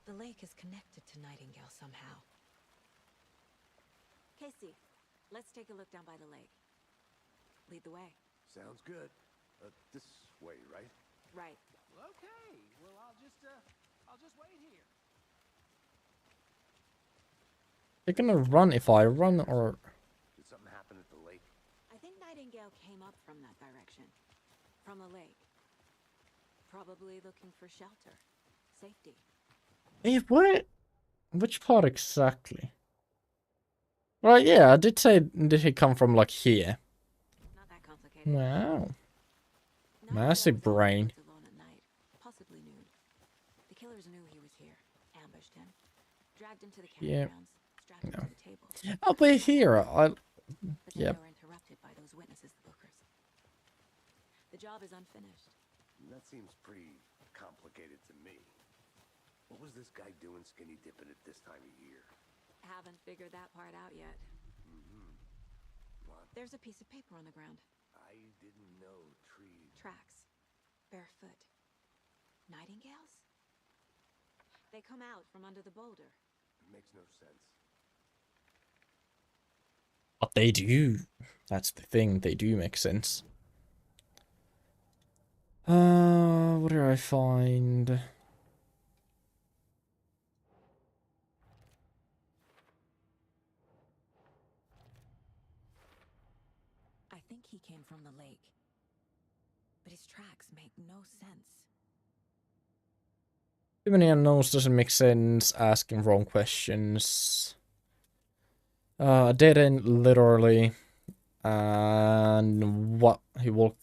The lake is connected to Nightingale somehow. Casey, let's take a look down by the lake. Lead the way. Sounds good. This way, right? Right. Okay, well, I'll just wait here. They're gonna run if I run, or... Did something happen at the lake? I think Nightingale came up from that direction. From the lake. Probably looking for shelter. Safety. Hey, what? Which part exactly? Right, yeah, I did say, did he come from like here? Not that complicated. Wow. Nightingale Massive was out in the brain. woods alone at night, possibly nude. The killers knew he was here, ambushed him, dragged him to the Yeah. campgrounds, strapped him to the table. I'll be here. But then Yep. they were interrupted by those witnesses, the Bookers. The job is unfinished. That seems pretty complicated to me. What was this guy doing skinny dipping at this time of year? Haven't figured that part out yet. What? There's a piece of paper on the ground. I didn't know trees. Tracks. Barefoot. Nightingales? They come out from under the boulder. It makes no sense. But they do. That's the thing. They do make sense. What did I find? I think he came from the lake. But his tracks make no sense. Too many unknowns doesn't make sense. Asking wrong questions. Dead end, literally. And what? He walked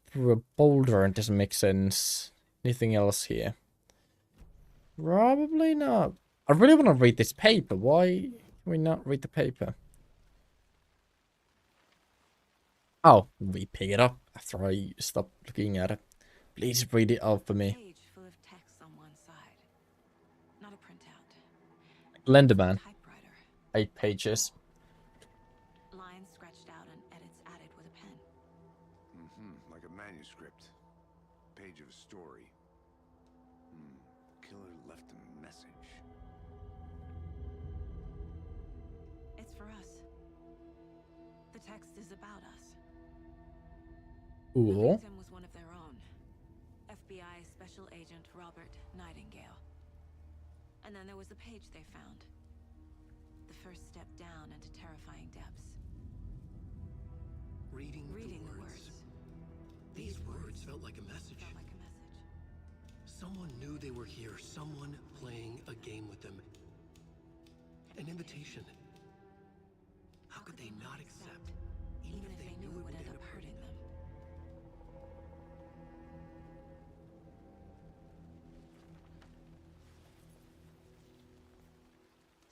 through a boulder and doesn't make sense. Anything else here? Probably not. I really want to read this paper. Why can we not read the paper? Oh, we pick it up after I stop looking at it. Please read it out for me. Page full of text on one side. Not a printout. Lenderman. Typewriter. 8 pages. Lines scratched out and edits added with a pen. Like a manuscript. Page of a story. Killer left a message. It's for us. The text is about us. The Cool. victim was one of their own. FBI Special Agent Robert Nightingale. And then there was the page they found. The first step down into terrifying depths. Reading Reading the the words. words. These words felt like a message. Felt like a message. Someone knew they were here. Someone playing a game with them. An invitation. How could they not accept? Even if they knew it would end up hurting them.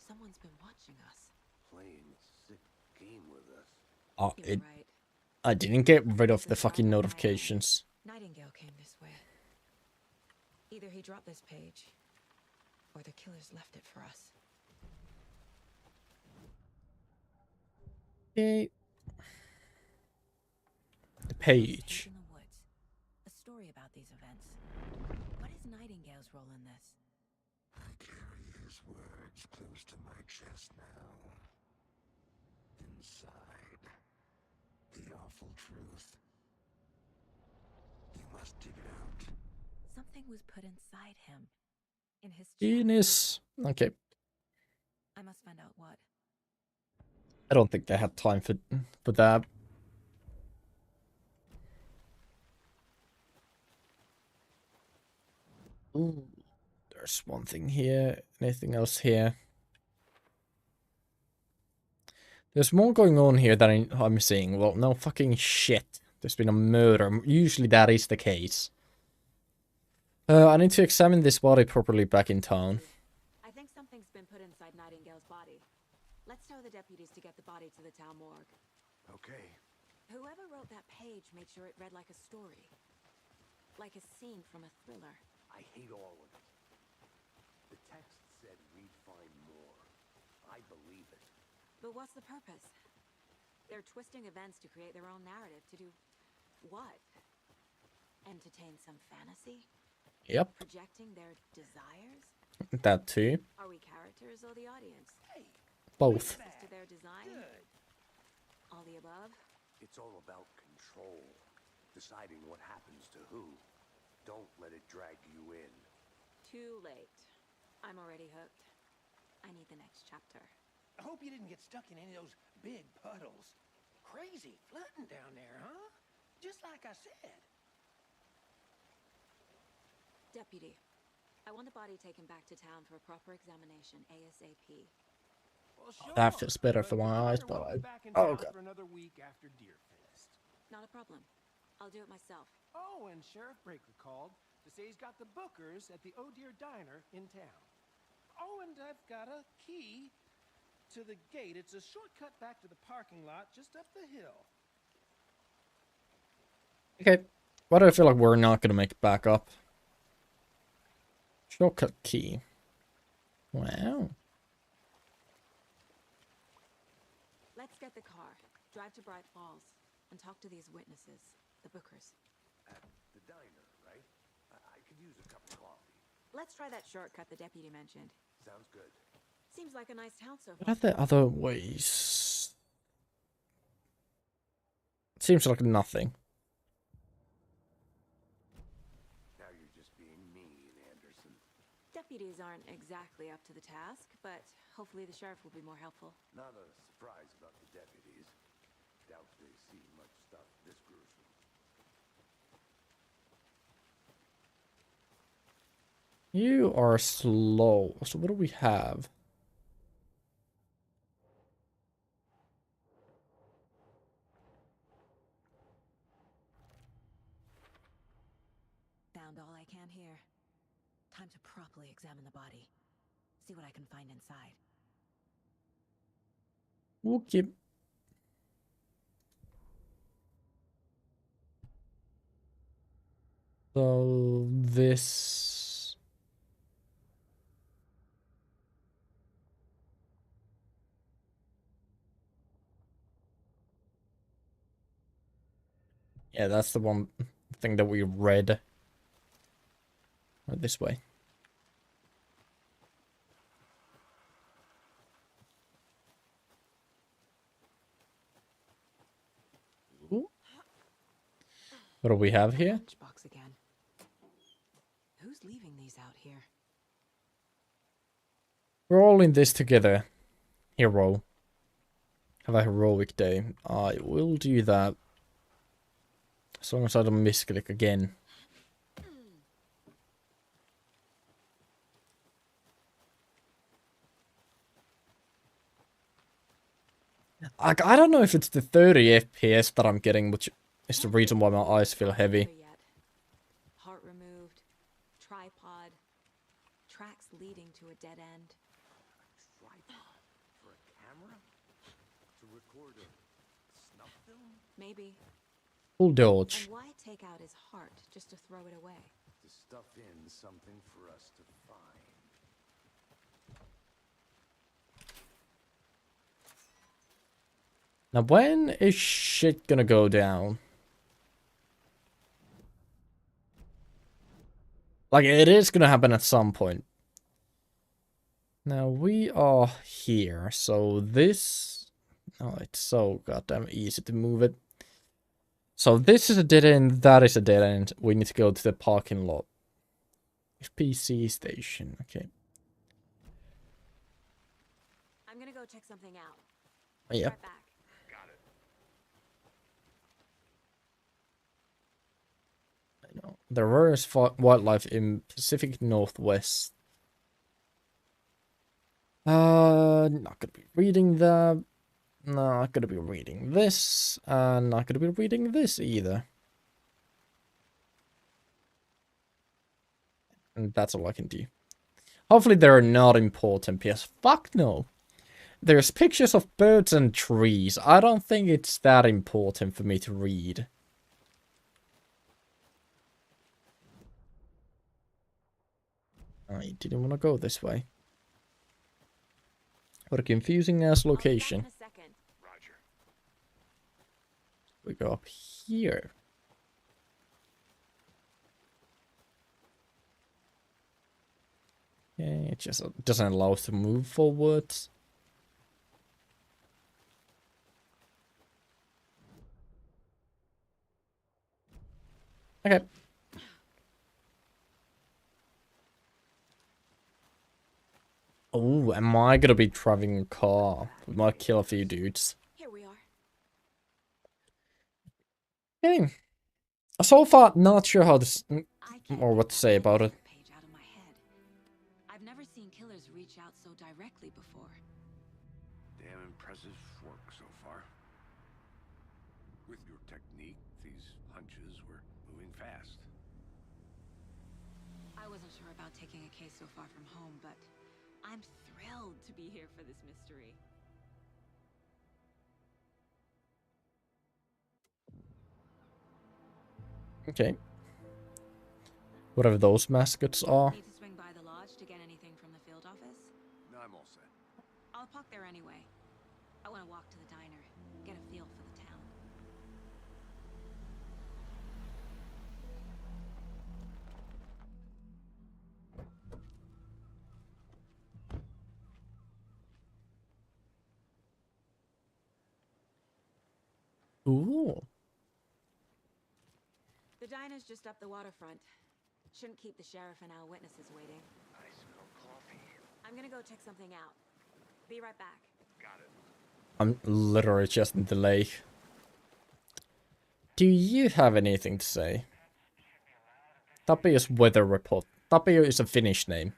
Someone's been watching us. Playing a sick game with us. Oh, You're right. I didn't get rid of Since the fucking Friday night, notifications. Nightingale came this way. Either he dropped this page, or the killers left it for us. Okay. The Page page. in the woods. A story about these events. What is Nightingale's role in this? I carry his words close to my chest now. Inside, the awful truth. You must dig it out. Something was put inside him. In his chest. Penis. Okay. I must find out what. I don't think they had time for that. Ooh, there's one thing here. Anything else here? There's more going on here than I'm seeing. Well, no fucking shit. There's been a murder. Usually that is the case. I need to examine this body properly back in town. I think something's been put inside Nightingale's body. Let's tell the deputies to get the body to the town morgue. Okay. Whoever wrote that page made sure it read like a story. Like a scene from a thriller. I hate all of it. The text said we'd find more. I believe it. But what's the purpose? They're twisting events to create their own narrative. To do what? Entertain some fantasy? Yep, Projecting their desires? that too. Are we characters or the audience? Hey, Both. Access to their design? good. All the above? It's all about control. Deciding what happens to who. Don't let it drag you in. Too late. I'm already hooked. I need the next chapter. I hope you didn't get stuck in any of those big puddles. Crazy flooding down there, huh? Just like I said. Deputy, I want the body taken back to town for a proper examination ASAP. Well, sure. That feels better for Your my eyes, partner won't but be back in oh town god. for another week after Deerfest. Not a problem. I'll do it myself. Oh, and Sheriff Breaker called to say he's got the bookers at the Oh Dear Diner in town. Oh, and I've got a key to the gate. It's a shortcut back to the parking lot just up the hill. Okay. Why do I feel like we're not gonna make it back up? Shortcut key. Wow. Let's get the car, drive to Bright Falls, and talk to these witnesses, the bookers. At the diner, right? I could use a cup of coffee. Let's try that shortcut the deputy mentioned. Sounds good. Seems like a nice town so What far. are the other ways? Seems like nothing. Now you're just being mean, Anderson. Deputies aren't exactly up to the task, but hopefully the sheriff will be more helpful. Not a surprise about the deputies. Doubt they see much stuff this gruesome. You are slow. So what do we have? Found all I can here. Time to properly examine the body. See what I can find inside. Okay. So this. Yeah, that's the one thing that we read. Right this way. Ooh. What do we have here? Lunchbox again. Who's leaving these out here? We're all in this together. Hero. Have a heroic day. I will do that. As long as I don't misclick again. Like, I don't know if it's the 30 FPS that I'm getting, which is the reason why my eyes feel heavy. Heart removed, tripod, tracks leading to a dead end. Tripod for a camera? To record a snuff film? Maybe. Full dodge. And why take out his heart just to throw it away? To stuff in something for us to find. Now, when is shit gonna go down? Like, it is gonna happen at some point. Now, we are here, so this... Oh, it's so goddamn easy to move it. So this is a dead end, that is a dead end. We need to go to the parking lot. PC station, okay. I'm gonna go check something out. Yep. Right back. The rarest wildlife in Pacific Northwest. Not gonna be reading that. No, not gonna be reading this. Not gonna be reading this either. And that's all I can do. Hopefully they're not important, because fuck no. There's pictures of birds and trees. I don't think it's that important for me to read. I didn't want to go this way. What a confusing ass location. Roger. We go up here. Okay, it just doesn't allow us to move forwards. Okay. Oh, am I gonna be driving a car? We might kill a few dudes. Here we are. Okay. So far, not sure how this or what to say about it. Page out of my head. I've never seen killers reach out so directly before. Damn impressive work so far. With your technique, these hunches were moving fast. I wasn't sure about taking a case so far from home, but I'm thrilled to be here for this mystery. Okay. Whatever those mascots are. Need to swing by the lodge to get anything from the field office? No, I'm all set. I'll park there anyway. I want to walk to the diner, get a feel for the town. Ooh. The diner's just up the waterfront. Shouldn't keep the sheriff and our witnesses waiting. I smell coffee. I'm gonna go check something out. Be right back. Got it. I'm literally just in the lake. Do you have anything to say? Tapio is weather report. Tapio is a Finnish name.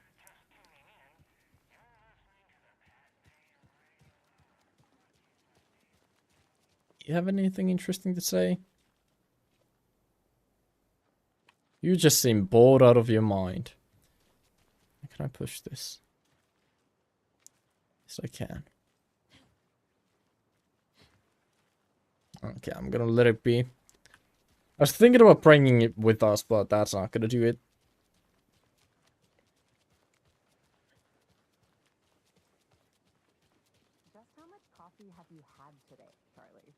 You have anything interesting to say? You just seem bored out of your mind. Can I push this? Yes, I can. Okay, I'm gonna let it be. I was thinking about bringing it with us, but that's not gonna do it. Just how much coffee have you had today, Charlie?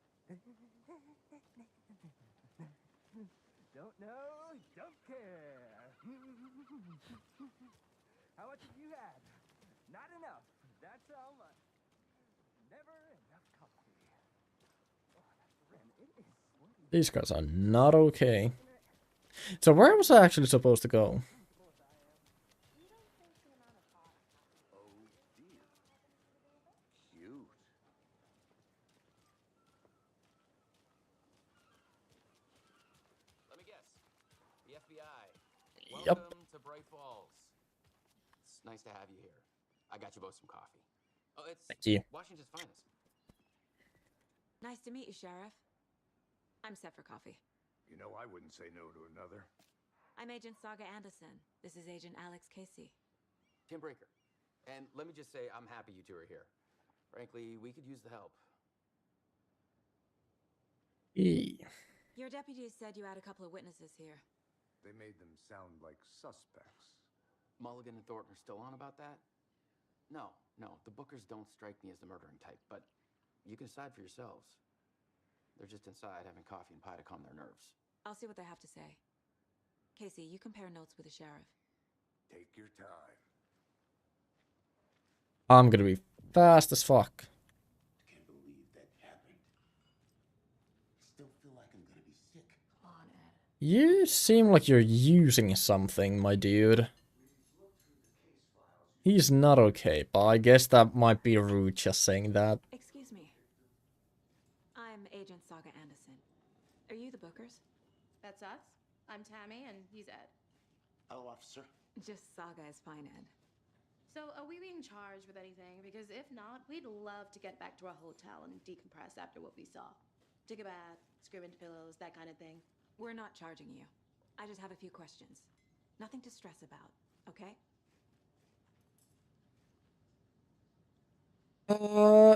Don't know, don't care. How much have you had? Not enough. That's how much. Never enough coffee. Oh, it is sweaty. These guys are not okay. So where was I actually supposed to go? Oh dear. Cute. Let me guess. The FBI. Yup. Welcome to Bright Falls. It's nice to have you here. I got you both some coffee. Oh, it's Thank you. Washington's finest. Nice to meet you, Sheriff. I'm set for coffee. You know, I wouldn't say no to another. I'm Agent Saga Anderson. This is Agent Alex Casey. Tim Brinker. And let me just say, I'm happy you two are here. Frankly, we could use the help. Your deputies said you had a couple of witnesses here. They made them sound like suspects. Mulligan and Thornton are still on about that? No, the Bookers don't strike me as the murdering type, but you can decide for yourselves. They're just inside having coffee and pie to calm their nerves. I'll see what they have to say. Casey, you compare notes with the sheriff. Take your time. I'm gonna be fast as fuck. Can't believe that happened. Still feel like I'm gonna be sick. Come on, Ed. You seem like you're using something, my dude. He's not okay, but I guess that might be rude just saying that. Excuse me. I'm Agent Saga Anderson. Are you the Bookers? That's us. I'm Tammy, and he's Ed. Hello, officer. Just Saga is fine, Ed. So, are we being charged with anything? Because if not, we'd love to get back to our hotel and decompress after what we saw. Take a bath, scream into pillows, that kind of thing. We're not charging you. I just have a few questions. Nothing to stress about, okay?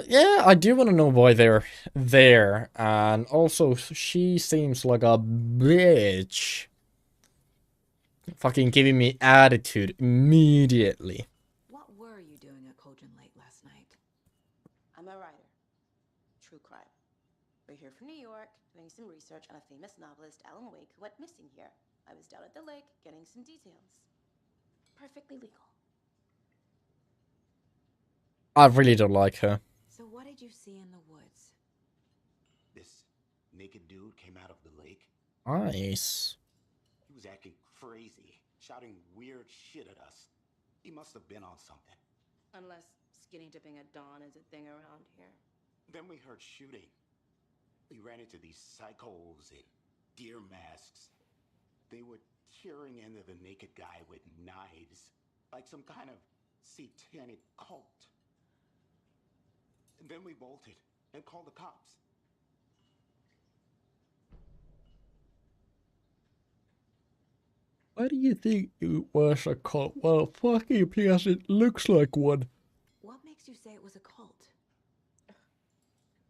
Yeah, I do want to know why they're there, and also she seems like a bitch. Fucking giving me attitude immediately. What were you doing at Cauldron Lake last night? I'm a writer. True crime. We're here from New York, doing some research on a famous novelist, Alan Wake, who went missing here. I was down at the lake, getting some details. Perfectly legal. I really don't like her. So what did you see in the woods? This naked dude came out of the lake. Nice. He was acting crazy, shouting weird shit at us. He must have been on something. Unless skinny dipping at dawn is a thing around here. Then we heard shooting. We ran into these psychos in deer masks. They were tearing into the naked guy with knives, like some kind of satanic cult. And then we bolted and called the cops. Why do you think it was a cult? Well, fucking because it looks like one. What makes you say it was a cult?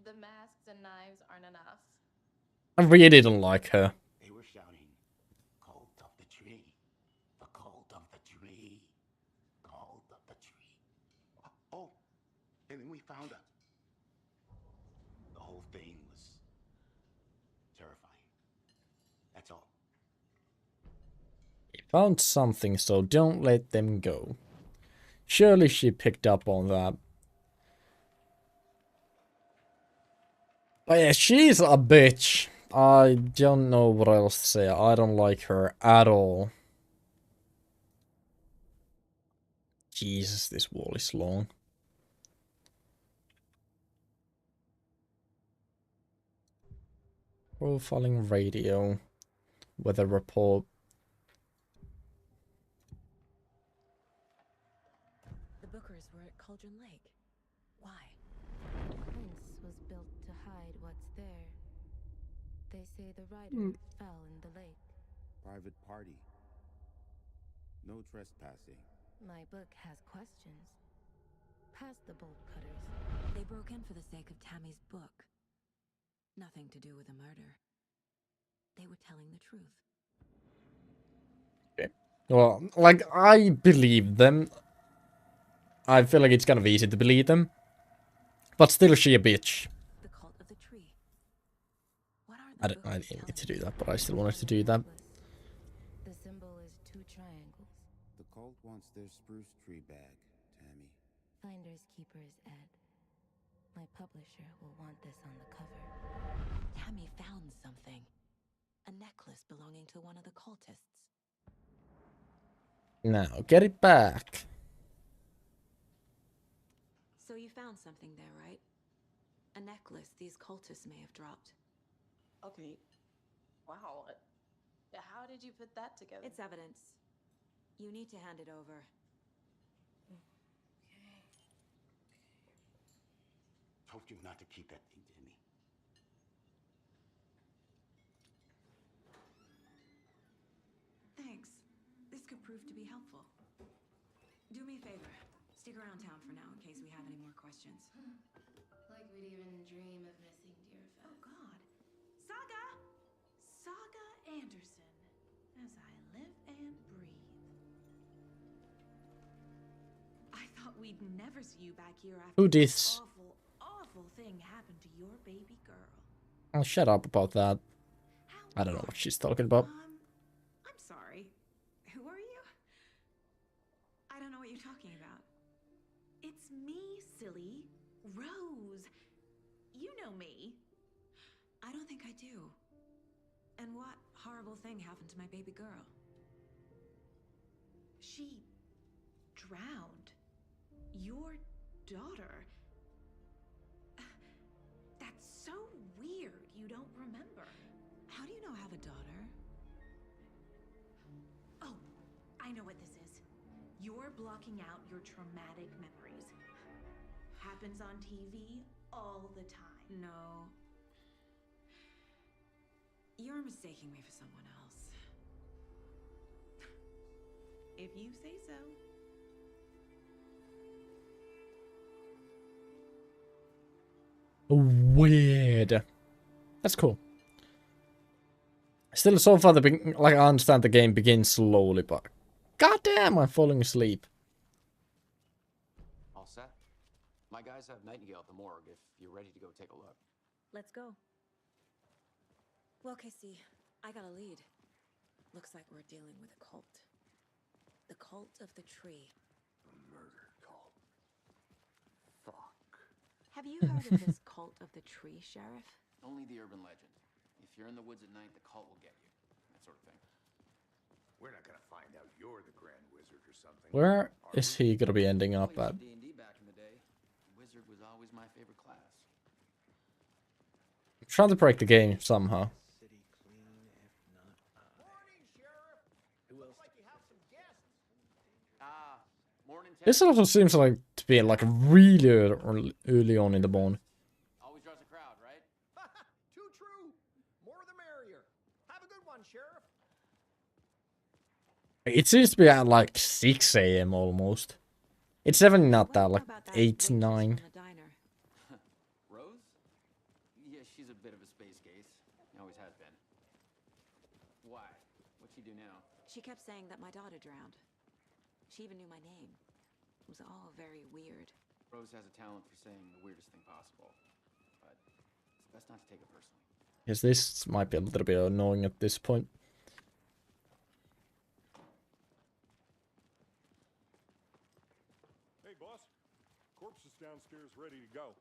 The masks and knives aren't enough. I really don't like her. They were shouting, "Cult of the tree, the cult of the tree, cult of the tree." Oh, and then we found out. The whole thing was terrifying. That's all. He found something, so don't let them go. Surely she picked up on that. But yeah, she's a bitch. I don't know what else to say. I don't like her at all. Jesus, this wall is long. Profiling radio. Weather report. The Bookers were at Cauldron Lake. Why? Fence was built to hide what's there. They say the rider fell in the lake. Private party. No trespassing. My book has questions. Past the bolt cutters. They broke in for the sake of Tammy's book. Nothing to do with a murder. They were telling the truth. Okay. Well, like, I believe them. I feel like it's kind of easy to believe them. But still, she a bitch. The cult of the tree. What are I didn't need to do that, but I still wanted to do that. The symbol is 2 triangles. The cult wants their spruce tree bag, Tammy. Finders keepers, Ed. My publisher will want this on the cover. Tammy found something. A necklace belonging to one of the cultists. Now, get it back. So you found something there, right? A necklace these cultists may have dropped. Okay. Wow. How did you put that together? It's evidence. You need to hand it over. Told you not to keep that thing, Timmy. prove to be helpful. Do me a favor. Stick around town for now in case we have any more questions. Like we'd even dream of missing Deerfest. Oh, God. Saga! Saga Anderson. As I live and breathe. I thought we'd never see you back here after Who dis? awful, awful thing happened to your baby girl. Oh, shut up about that. I don't know what she's talking about. I'm sorry. Who are you? I don't know what you're talking about. It's me, silly. Rose. You know me. I don't think I do. And what horrible thing happened to my baby girl? She drowned. Your daughter. That's so weird you don't remember. How do you know I have a daughter? Oh, I know what this is. You're blocking out your traumatic memories. Happens on TV all the time. No. You're mistaking me for someone else. If you say so. Weird. That's cool. Still, so far, like I understand the game begins slowly, but goddamn, I'm falling asleep. All set? My guys have Nightingale at the morgue if you're ready to go take a look. Let's go. Well, Casey, I got a lead. Looks like we're dealing with a cult. The cult of the tree. A murder cult. Fuck. Have you heard of this cult of the tree, Sheriff? Only the urban legend. If you're in the woods at night, the cult will get you. That sort of thing. We're not gonna find out you're the Grand Wizard or something. Where is he gonna be ending up at? D&D back in the day. Wizard was always my favorite class. I'm trying to break the game somehow. This also seems like to be like really early on in the morning. Always draws a crowd, right? Too true. More the merrier. Have a good one, Sheriff. It seems to be at like 6 AM almost. It's definitely not that, like 8, 9. Rose? Yeah, she's a bit of a space case. Always has been. Why? What'd she do now? She kept saying that my daughter drowned. She even knew my name. It was all very weird. Rose has a talent for saying the weirdest thing possible. But it's best not to take it personally. Yes, this might be a little bit annoying at this point. Hey, boss. Corpse is downstairs ready to go.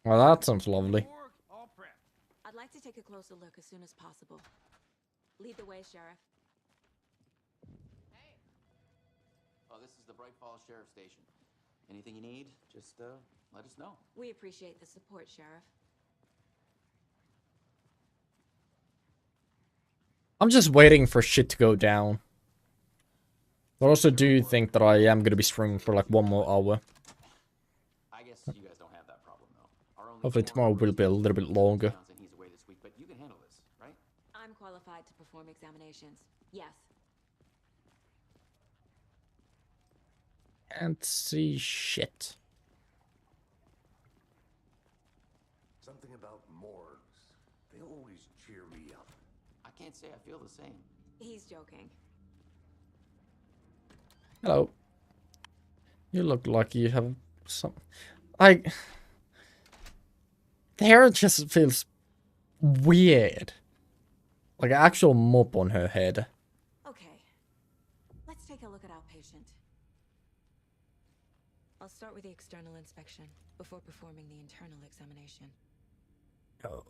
Well, that sounds lovely. All prepped. I'd like to take a closer look as soon as possible. Lead the way, Sheriff. Oh, this is the Bright Falls Sheriff Station. Anything you need, just let us know. We appreciate the support, Sheriff. I'm just waiting for shit to go down. I also do think that I am gonna be streaming for like 1 more hour. I guess you guys don't have that problem though. Hopefully tomorrow will be a little bit longer. He's away this week, but you can handle this, right? I'm qualified to perform examinations. Yes. Can't see shit. Something about morgues. They always cheer me up. I can't say I feel the same. He's joking. Hello. You look like you have some... Like... The hair just feels weird. Like an actual mop on her head. Okay. Let's take a look at our patient. I'll start with the external inspection before performing the internal examination. Oh,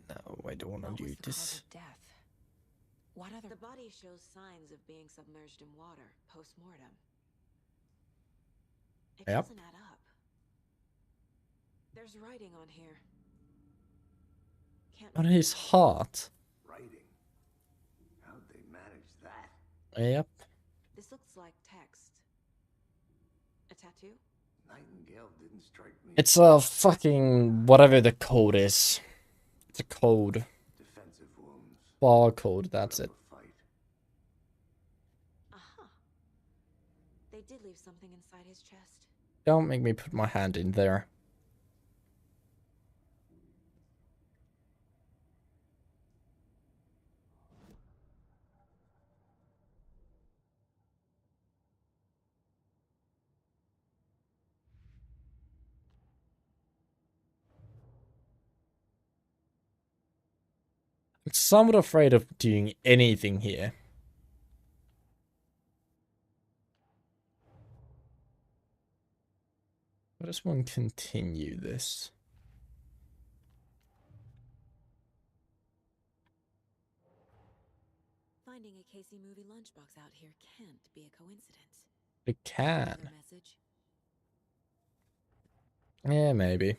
no, I don't want What to was do the cause this. of death? What other... The body shows signs of being submerged in water post-mortem. It Yep. doesn't add up. There's writing on here. Can't On make it his out. heart. Writing. How'd they manage that? Yep. This looks like text. A tattoo? Nightingale didn't strike me. It's a fucking... whatever the code is. It's a code. Defensive wounds. Barcode, that's it. Fight. Aha. something inside his chest? Don't make me put my hand in there. I'm somewhat afraid of doing anything here. Why does one continue this? Finding a Casey movie lunchbox out here can't be a coincidence. It can. Another message? Yeah, maybe.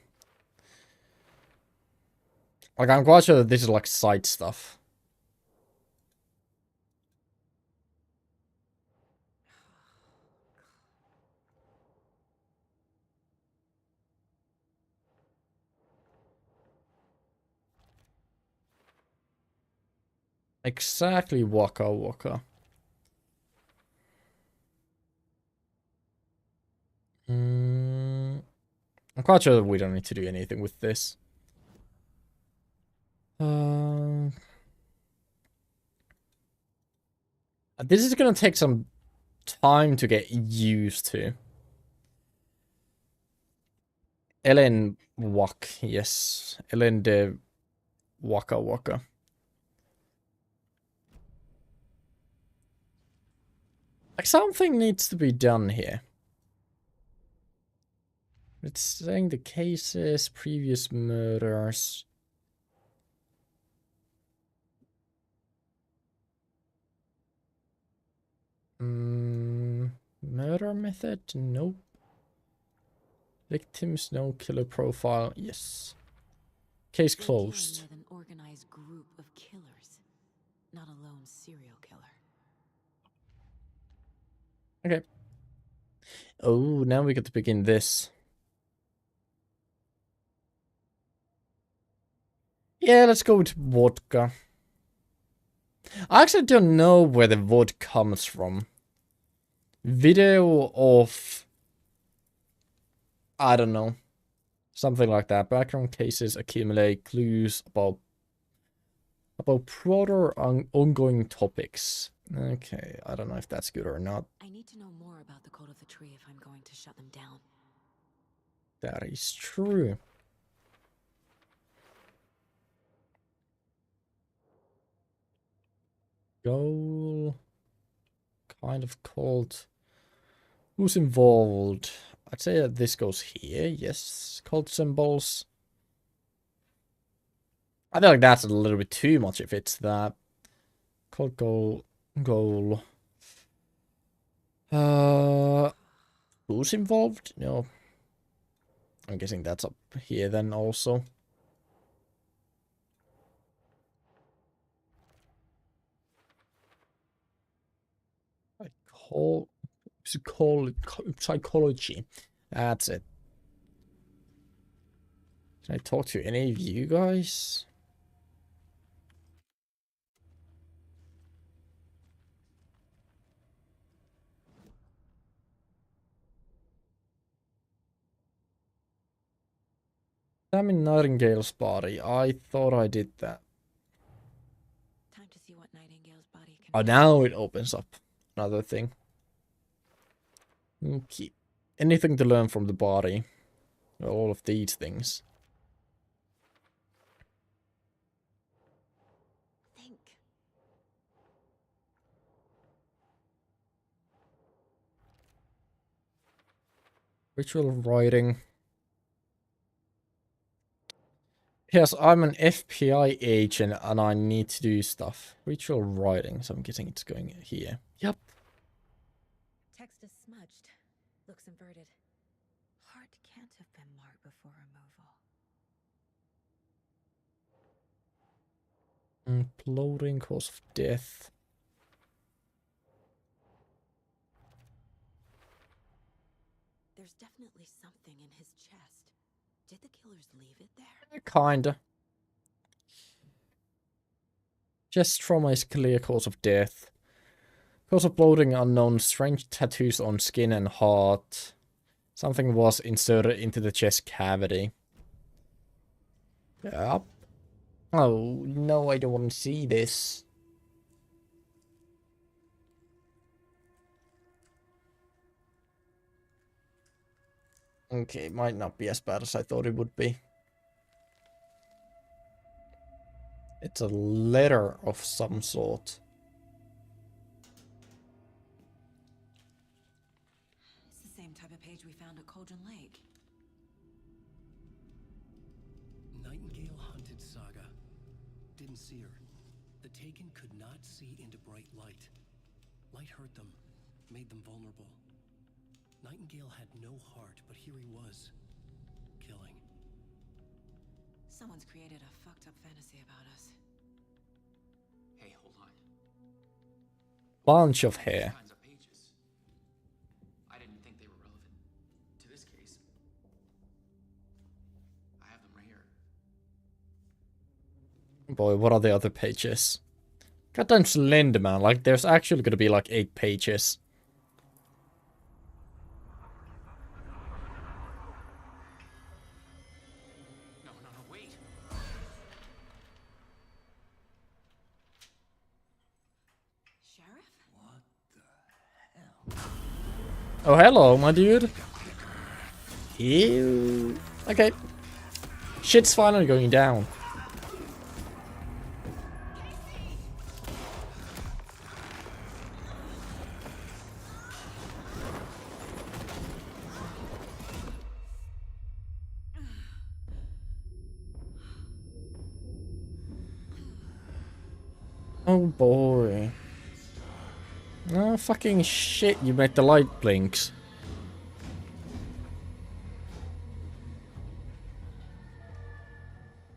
Like, I'm quite sure that this is like side stuff. Exactly, Waka Waka. I'm quite sure that we don't need to do anything with this. This is gonna take some time to get used to. Ellen Wak, yes. Ellen de Waka Waka. Like, something needs to be done here. It's saying the cases, previous murders. Murder method? Nope. Victims, no. Killer profile, yes. Case closed. With an organized group of killers, not a lone serial killer. Okay. Oh, now we get to begin this. Yeah, let's go with vodka. I actually don't know where the vodka comes from. Video of... I don't know. Something like that. Background cases accumulate clues about broader ongoing topics. Okay, I don't know if that's good or not. I need to know more about the code of the tree if I'm going to shut them down. That is true. Goal. Kind of called. Who's involved? I'd say that this goes here. Yes, code symbols. I feel like that's a little bit too much if it's that. Code goal. Who's involved? No. I'm guessing that's up here then also. Psychology. That's it. Can I talk to any of you guys? Examine Nightingale's body. I thought I did that. Time to see what Nightingale's body can. Oh, now it opens up another thing. Okay. Anything to learn from the body? All of these things. Think. Ritual writing. Yes, I'm an FBI agent and I need to do stuff. Ritual writing, so I'm guessing it's going here. Yep. Text is smudged. Looks inverted. Heart can't have been marked before removal. Imploding, cause of death. There's definitely something in his chest. Did the killers leave it there? Kinda. Chest trauma is clear cause of death. Cause of bloating unknown, strange tattoos on skin and heart. Something was inserted into the chest cavity. Yep. Oh, no, I don't want to see this. Okay, it might not be as bad as I thought it would be. It's a letter of some sort. It's the same type of page we found at Cauldron Lake. Nightingale hunted Saga. Didn't see her. The Taken could not see into bright light. Light hurt them, made them vulnerable. Nightingale had no heart, but here he was, killing. Someone's created a fucked up fantasy about us. Hey, hold on. Bunch of hair. Kinds of pages. I didn't think they were relevant to this case. I have them right here. Boy, what are the other pages? Goddamn Slender Man, like there's actually gonna be like 8 pages. No, wait. Sheriff? Oh, hello, my dude. Ew. Okay. Shit's finally going down. Oh boy. Oh fucking shit, you made the light blinks.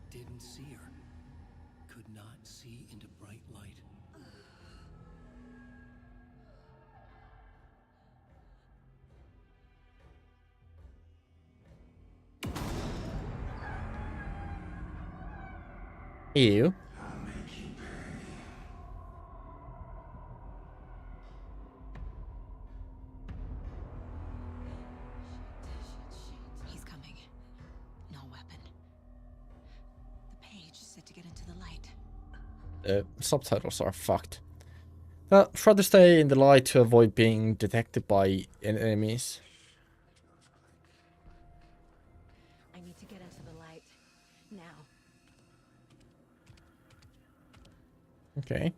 Didn't see her. Could not see into bright light. Ew. He's coming. No weapon. The page said to get into the light. Subtitles are fucked. Try to stay in the light to avoid being detected by enemies. I need to get into the light. Now. Okay.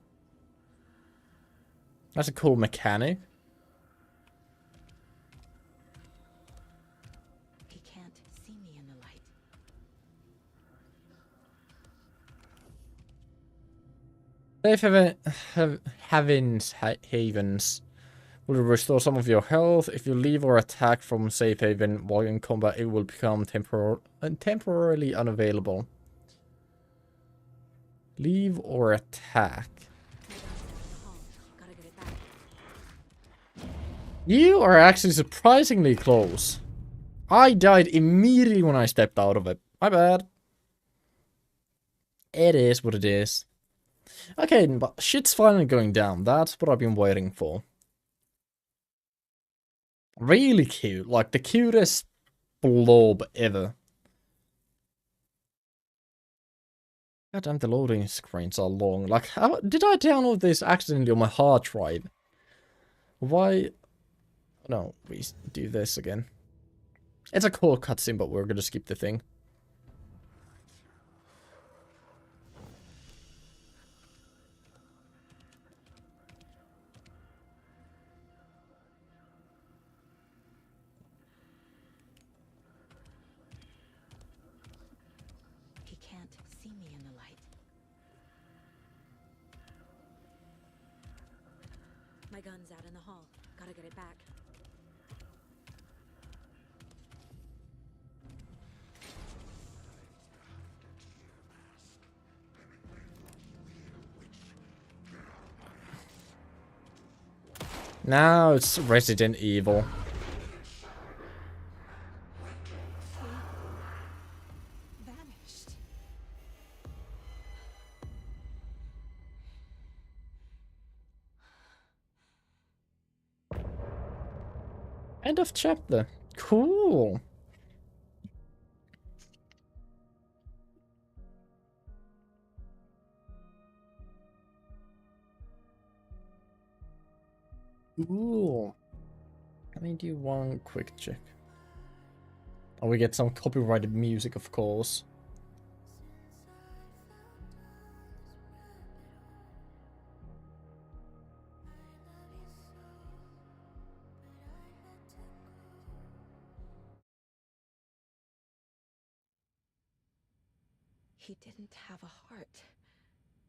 That's a cool mechanic. He can't see me in the light. Havens will restore some of your health. If you leave or attack from safe haven while in combat, it will become temporarily unavailable. Leave or attack. Gotta get it back. You are actually surprisingly close. I died immediately when I stepped out of it. My bad. It is what it is. Okay, but shit's finally going down. That's what I've been waiting for. Really cute. Like the cutest blob ever. Goddamn, the loading screens are long. Like, how did I download this accidentally on my hard drive? Why? No, we do this again. It's a cool cutscene, but we're gonna skip the thing. He can't see me in the light. My gun's out in the hall. Gotta get it back. Now it's Resident Evil. Vanished. End of chapter. Cool. Ooh. Let me do one quick check. Oh, we get some copyrighted music, of course. He didn't have a heart,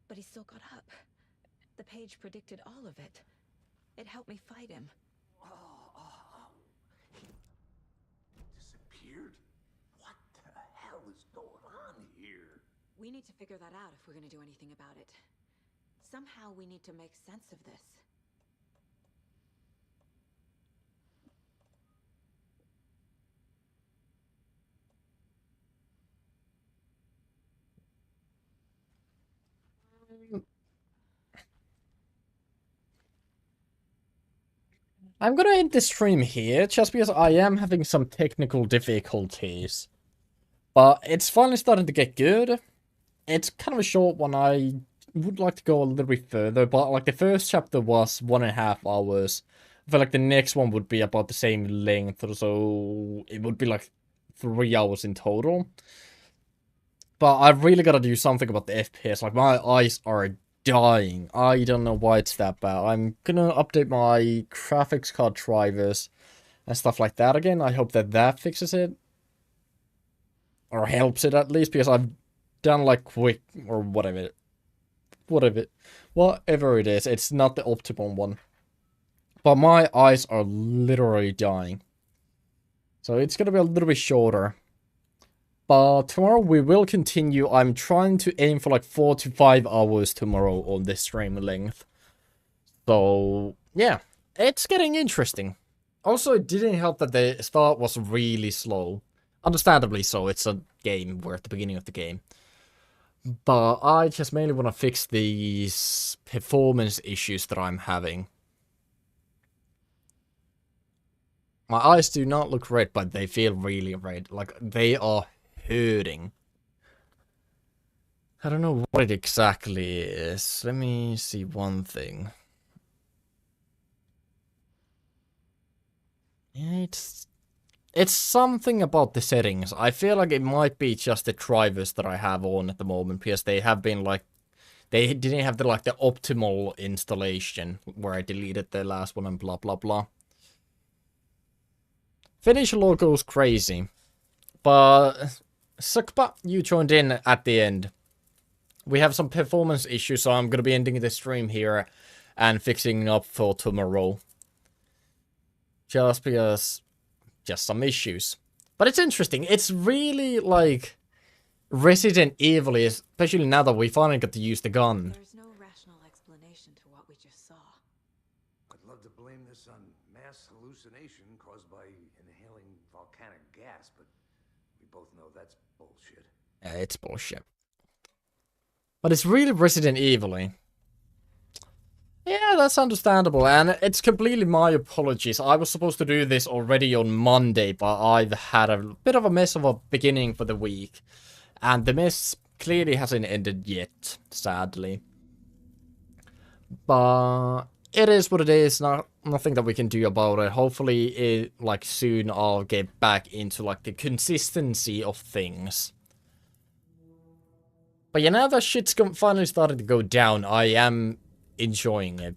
but he still got up. The page predicted all of it. It helped me fight him. Disappeared? What the hell is going on here? We need to figure that out if we're gonna do anything about it. Somehow we need to make sense of this. I'm gonna end the stream here, just because I am having some technical difficulties. But it's finally starting to get good. It's kind of a short one. I would like to go a little bit further, but like the first chapter was 1.5 hours. I feel like the next one would be about the same length, so it would be like 3 hours in total. But I've really got to do something about the FPS. Like, my eyes are dying. I don't know why it's that bad. I'm gonna update my graphics card drivers and stuff like that again. I hope that that fixes it. Or helps it at least, because I've done like quick or whatever. Whatever it is, it's not the optimal one. But my eyes are literally dying. So it's gonna be a little bit shorter. But tomorrow we will continue. I'm trying to aim for like 4 to 5 hours tomorrow on this stream length. So, yeah. It's getting interesting. Also, it didn't help that the start was really slow. Understandably so, it's a game. We're at the beginning of the game. But I just mainly want to fix these performance issues that I'm having. My eyes do not look red, but they feel really red. Like, they are hurting. I don't know what it exactly is. Let me see one thing. It's something about the settings. I feel like it might be just the drivers that I have on at the moment, because they have been like, they didn't have the optimal installation where I deleted the last one and blah blah blah. Finnish logo's crazy, but Sukpa, you joined in at the end. We have some performance issues, so I'm gonna be ending the stream here and fixing up for tomorrow. Just because, just some issues. But it's interesting. It's really like Resident Evil, especially now that we finally got to use the gun. There's no rational explanation to what we just saw. I'd love to blame this on mass hallucination caused by inhaling volcanic gas, but we both know that's bullshit. Yeah, it's bullshit. But it's really Resident Evil-y. Yeah, that's understandable, and it's completely my apologies. I was supposed to do this already on Monday, but I've had a bit of a mess of a beginning for the week. And the mess clearly hasn't ended yet, sadly. But it is what it is, nothing that we can do about it. Hopefully, soon I'll get back into, the consistency of things. But yeah, now that shit's finally starting to go down, I am enjoying it.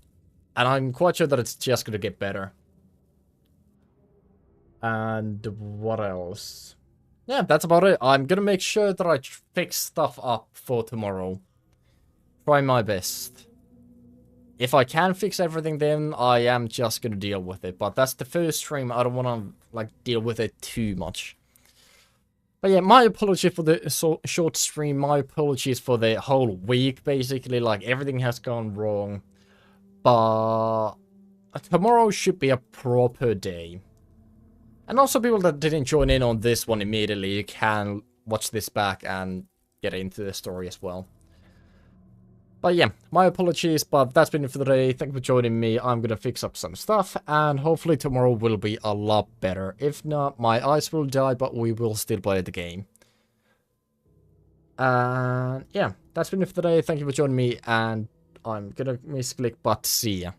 And I'm quite sure that it's just gonna get better. And what else? Yeah, that's about it. I'm gonna make sure that I fix stuff up for tomorrow. Try my best. If I can fix everything, then I am just gonna deal with it. But that's the first stream. I don't wanna, deal with it too much. But yeah, my apologies for the short stream. My apologies for the whole week, basically. Everything has gone wrong. But tomorrow should be a proper day. And also people that didn't join in on this one immediately, you can watch this back and get into the story as well. But But yeah, my apologies, but that's been it for today. Thank you for joining me. I'm gonna fix up some stuff, and hopefully tomorrow will be a lot better. If not, my eyes will die, but we will still play the game. And yeah, that's been it for today. Thank you for joining me, and I'm gonna misclick, but see ya.